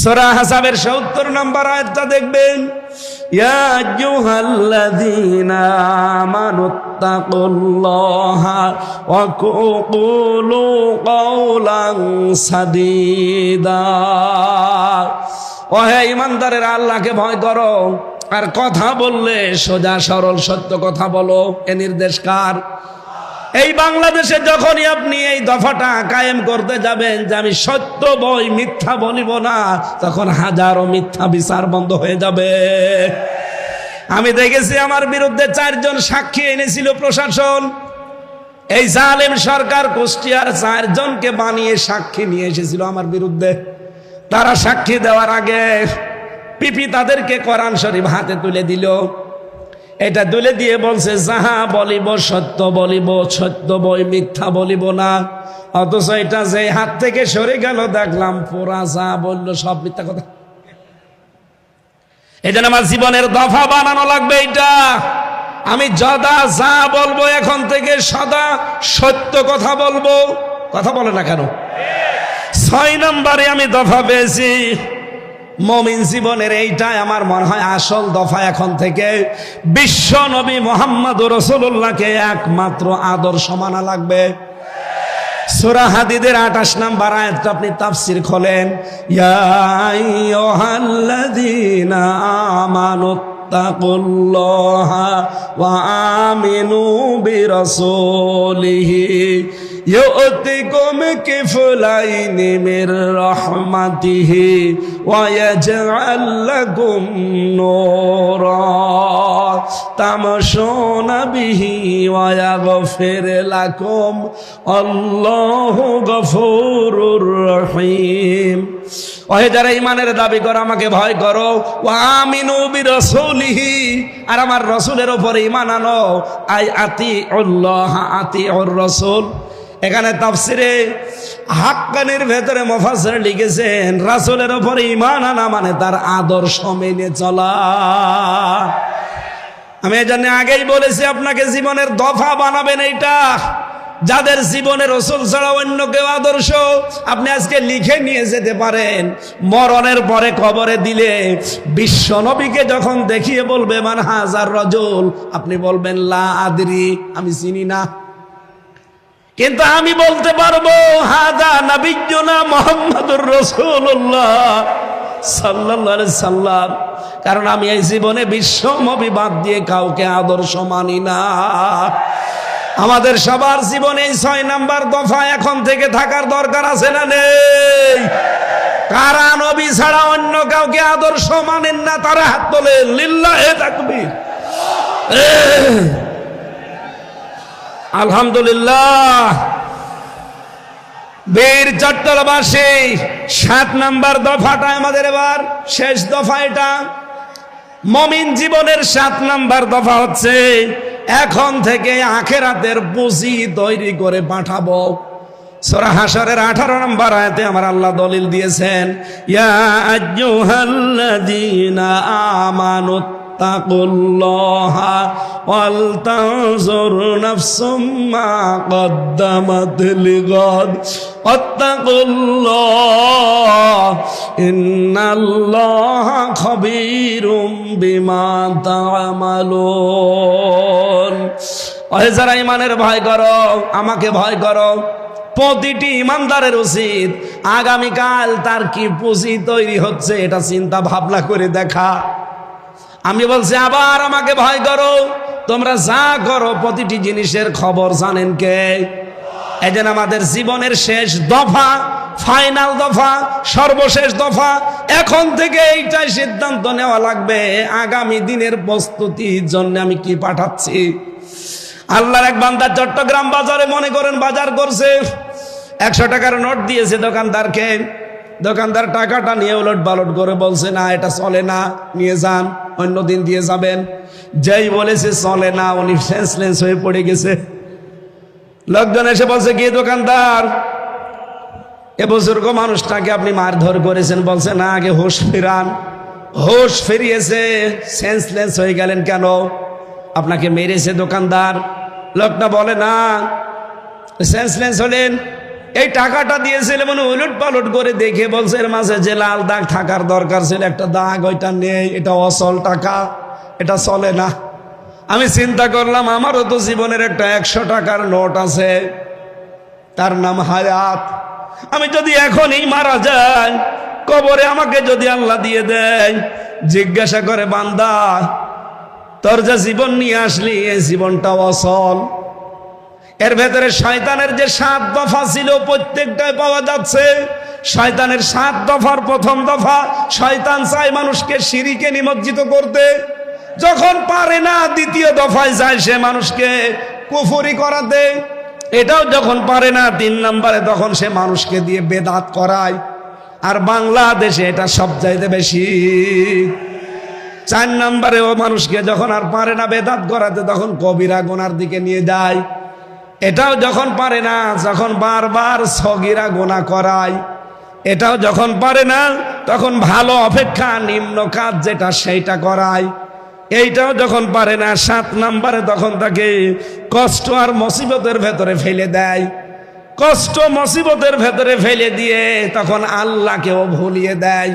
সূরা আহজাবের ৭০ নম্বর আয়াতটা দেখবেন, ইয়া আইয়ুহাল্লাযীনা আমানুত্তাকুল্লাহা ওয়া কুলু কাওলান সাদীদা। ওহে ঈমানদারেরা, আল্লাহকে ভয় করো আর কথা বললে সোজা সরল সত্য কথা বলো। এ নির্দেশ কার? এই বাংলাদেশে যখনই আপনি এই দফাটা কায়েম করতে যাবেন যে আমি সত্য বই মিথ্যা বলিব না, তখন হাজারো মিথ্যা বিচার বন্ধ হয়ে যাবে। আমি দেখেছি আমার বিরুদ্ধে ৪ জন সাক্ষী এনেছিল প্রশাসন। এই জালেম সরকার কুষ্টিয়ার ৪ জনকে বানিয়ে সাক্ষী নিয়ে এসেছিল আমার বিরুদ্ধে। তারা সাক্ষী দেওয়ার আগে পিপি তাদেরকে কোরআন শরীফ হাতে তুলে দিল। এটা তুলে দিয়ে বলছে, যাহা বলিব সত্য বলিব, সত্য বই মিথ্যা বলিব না। অথচ এটা যে হাত থেকে সরে গেল দেখলাম পুরা যা বলল সব মিথ্যা কথা। এই জন্য আমার জীবনের দফা বানানো লাগবে এটা। আমি যদা যা বলবো এখন থেকে সদা সত্য কথা বলবো। কথা বলে না কেন? ৬ নম্বরে আমি দফা পেয়েছি মুমিন জীবনের, এইটাই আমার মনে হয় আসল দফা। এখন থেকে বিশ্ব নবী মুহাম্মদুর রাসূলুল্লাহকে একমাত্র আদর্শ মানা লাগবে। সূরা হাদীদের ২৮ নম্বর আয়াতটা আপনি তাফসীর খোলেন, ইয়া আইয়ুহাল্লাযীনা আমানুত্তাকুল্লাহা ওয়া আমিনু বিরাসূলিহি يؤتكم كفلين من رحمته ويجعل لكم نورا تمشون به ويغفر لكم الله غفور رحيم। ওহে যারা ইমানের দাবি করো আমাকে ভয় করো, ওয়া আমিনু বিরাসূলিহি, আর আমার রাসূলের উপরে ঈমান আনো। আই আতিউল্লাহ আতিউর রাসূল। এখানে তাফসিরে হাক্কানির ভেতরে মুফাসসির লিখেছেন রাসূলের উপরে ঈমান আনা মানে তার আদর্শ মেনে চলা। আমি এজন্য আগেই বলেছি আপনাকে জীবনের দফা বানাবেন এইটা। যাদের জীবনে রাসূল ছাড়া অন্য কেউ আদর্শ, আপনি আজকে লিখে নিয়ে যেতে পারেন। মরণের পরে কবরে দিলে বিশ্ব নবীকে যখন দেখিয়ে বলবে মান হাজার রাজুল, আপনি বলবেন লা আদরি, আমি চিনি না। কিন্তু আমি বলতে পারবো হাদা নবিয়্যুনা মুহাম্মাদুর রাসূলুল্লাহ সাল্লাল্লাহু আলাইহি সাল্লাম, কারণ আমি এই জীবনে বিশ্ব নবী বাদ দিয়ে কাউকে আদর্শ মানি না। আমাদের সবার জীবনে এই ৬ নাম্বার দফা এখন থেকে থাকার দরকার আছে না নেই? কারা নবী ছাড়া অন্য কাউকে আদর্শ মানেন না তারা হাত তোলেন, লিল্লাহি তাকবীর। আলহামদুলিল্লাহ। বীর চট্টলবাসী ৭ নাম্বার দফাটা আমাদের এবার শেষ দফা। এটা মুমিন জীবনের ৭ নাম্বার দফা হচ্ছে এখন থেকে আখিরাতের পুঁজি তৈরি করে পাঠাবো। সূরা হাশরের ১৮ নম্বর আয়াতে আমার আল্লাহ দলিল দিয়েছেন, ইয়া আইয়ুহাল্লাযীনা আমানুত্তাকুল্লাহা ওয়াল তানজুর নাফসুম মা কদ্দামাত লিগাদ ওয়াত্তাকুল্লাহ ইন্নাল্লাহা খাবীরুম বিমা তা'মালুন। ওহে যারা ঈমানের ভয় করো আমাকে ভয় করো। প্রতিটি ইমানদারের উচিত আগামীকাল তার কি পুঁজি তৈরি হচ্ছে এটা চিন্তা ভাবনা করে দেখা। আমি বলছি আবার আমাকে ভয় করো, তোমরা যা করো প্রতিটি জিনিসের খবর জানেন কে? এই জন্য আমাদের জীবনের শেষ দফা, ফাইনাল দফা, সর্বশেষ দফা, এখন থেকে এইটাই সিদ্ধান্ত নেওয়া লাগবে আগামী দিনের প্রস্তুতির জন্য আমি কি পাঠাচ্ছি। আল্লাহর এক বান্দা চট্টগ্রাম বাজারে মনে করেন বাজার করছে, 100 টাকার নোট দিয়েছে দোকানদারকে। দোকানদার টাকাটা নিয়ে উলট পালট করে বলছে, না এটা চলে না, নিয়ে যান, অন্য দিন দিয়ে যাবেন। যেই বলেছে চলে না, উনি সেন্সলেস হয়ে পড়ে গেছে। লোকজন এসে বলছে, কি দোকানদার, এ বুজুর্গ মানুষটাকে আপনি মারধর করেছেন? বলছে, না, আগে হুঁশ ফিরান। হুঁশ ফিরিয়েছে, সেন্সলেস হয়ে গেলেন কেন? আপনাকে মেরেছে দোকানদার? লোকটা বলে, না, সেন্সলেস হলেন এই টাকাটা দিয়েছিল মানে উলট পালট করে দেখে বলছে এর মাঝে যে লাল দাগ থাকার দরকার ছিল একটা দাগ ওইটা নেই, এটা অচল টাকা, এটা চলে না। আমি চিন্তা করলাম আমারও তো জীবনের একটা 100 টাকার নোট আছে, তার নাম হায়াত। আমি যদি এখনই মারা যাই, কবরে আমাকে যদি আল্লাহ দিয়ে দেয়, জিজ্ঞাসা করে, বান্দা তোর যে জীবন নিয়ে আসলি এই জীবনটা অচল, এর ভেতরে শয়তানের যে 7 দফা ছিল প্রত্যেকটাই পাওয়া যাচ্ছে। শয়তানের 7 দফার প্রথম দফা, শয়তান চায় মানুষকে শিরকে নিমজ্জিত করতে। যখন পারে না, দ্বিতীয় দফায় যায় সে মানুষকে কুফরি করাতে। এটাও যখন পারে না, 3 নম্বরে তখন সে মানুষকে দিয়ে বেদাত করায়। আর বাংলাদেশে এটা সবচাইতে বেশি। 4 নম্বরে ও মানুষকে যখন আর পারে না বেদাত করাতে, তখন কবিরা গুনার দিকে নিয়ে যায়। এটাও যখন পারে না, যখন বারবার সগীরা গুনাহ করায়। এটাও যখন পারে না, তখন ভালো অপেক্ষা নিম্ন কাজ যেটা সেইটা করায়। এইটাও যখন পারে না, 7 নম্বরে তখন তাকে কষ্ট আর মুসিবতের ভেতরে ফেলে দেয়। কষ্ট মুসিবতের ভেতরে ফেলে দিয়ে তখন আল্লাহকেও ভুলিয়ে দেয়।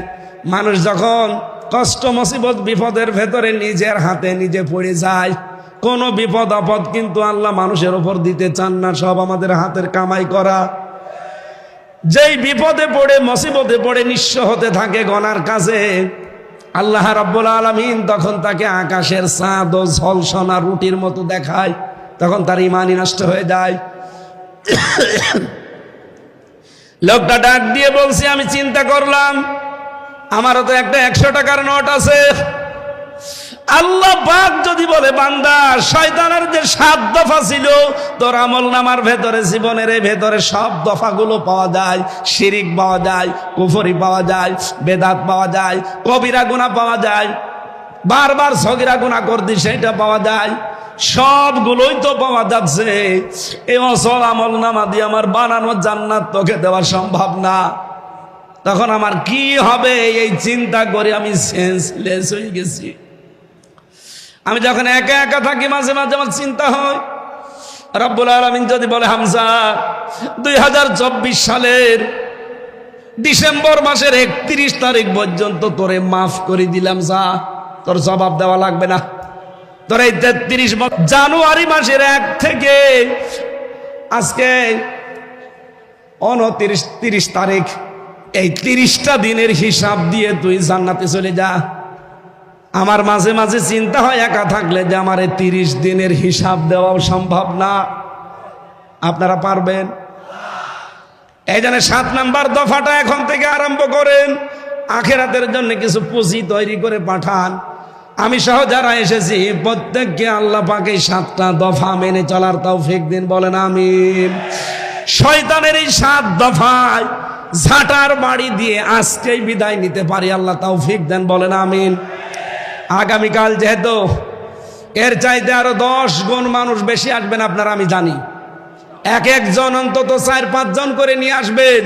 মানুষ যখন কষ্ট মুসিবত বিপদের ভেতরে নিজের হাতে নিজে পড়ে যায়, কোনো বিপদ আপদ কিন্তু আল্লাহ মানুষের উপর দিতে চান না, সব আমাদের হাতের কামাই করা। যেই বিপদে পড়ে মুসিবতে পড়ে নিঃস্ব হতে থাকে গনার কাছে, আল্লাহ রাব্বুল আলামিন তখন তাকে আকাশের চাঁদ ও ঝলসনা রুটির মতো দেখায়। তখন তার ঈমানই নষ্ট হয়ে যায়। লোকটা ডাক দিয়ে বলছে, আমি চিন্তা করলাম আমারও তো একটা 100 টাকার নোট আছে। আল্লাহ পাক যদি বলে, বান্দা শয়তানের যে 7 দফা ছিল তোর আমলনামার ভেতরে, জীবনের ভেতরে সব দফাগুলো পাওয়া যায়। শিরিক পাওয়া যায়, কুফরি পাওয়া যায়, বেদাত পাওয়া যায়, কবিরা গুনাহ পাওয়া যায়, বারবার সগীরা গুনাহ করতি সেটা পাওয়া যায়। সবগুলোই তো পাওয়া যাচ্ছে। এই অসল আমলনামা দিয়ে আমার বানানো জান্নাত তোকে দেওয়া সম্ভব না। তখন আমার কি হবে এই চিন্তা করে আমি সেন্সলেস হয়ে গেছি। আমি যখন একা একা থাকি, মাঝে মাঝে আমার চিন্তা হয়, রব্বুল আলামিন যদি বলে, হামজা 2024 সালের ডিসেম্বর মাসের 31 তারিখ পর্যন্ত তোরে মাফ করে দিলাম, যা, তোর জবাব দেওয়া লাগবে না। তোর এই 33 জানুয়ারি মাসের 1 থেকে আজকে 29-30 তারিখ, এই 30টা দিনের হিসাব দিয়ে তুই জান্নাতে চলে যা। আমার মাঝে মাঝে চিন্তা হয় একা থাকলে যে আমার এই 30 দিনের হিসাব দেওয়াও সম্ভব না। আপনারা পারবেন? এই জন্য 7 নম্বর দফাটা এখন থেকে আরম্ভ করেন। আখিরাতের জন্য কিছু পুঁজি তৈরি করে পাঠান। আমি সহ যারা এসেছি প্রত্যেককে আল্লাহ পাক এই 7টা দফা মেনে চলার তৌফিক দিন, বলেন আমিন। শয়তানের এই 7 দফায় ঝাঁটার বাড়ি দিয়ে আজকেই বিদায় নিতে পারি, আল্লাহ তৌফিক দেন, বলেন আমিন। আগামীকাল যেহেতু এর চাইতে আরো 10 গুণ মানুষ বেশি আসবেন আপনারা, আমি জানি। এক একজন অন্তত 4-5 জন করে নিয়ে আসবেন।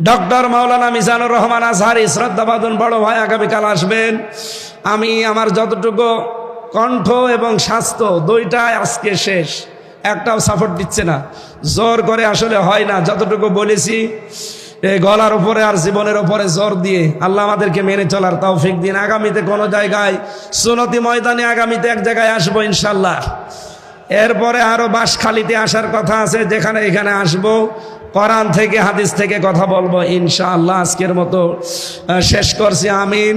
ডক্টর মাওলানা মিজানুর রহমান আজহারি শ্রদ্ধাভাজন বড় ভাই আগামীকাল আসবেন। আমি আমার যতটুকু কণ্ঠ এবং স্বাস্থ্য দুইটাই আজকে শেষ, একটাও সাপোর্ট দিচ্ছে না, জোর করে আসলে হয় না। যতটুকু বলেছি এই গলার উপরে আর জীবনের উপরে জোর দিয়ে আল্লাহ আমাদেরকে মেনে চলার তৌফিক দিন। আগামীতে কোনো জায়গায় সুন্নতি ময়দানে আগামীতে এক জায়গায় আসবো ইনশাল্লাহ। এরপরে আরো বাঁশখালীতে আসার কথা আছে, যেখানে এখানে আসবো, কোরআন থেকে হাদিস থেকে কথা বলবো ইনশাআল্লাহ। আজকের মতো শেষ করছি, আমিন।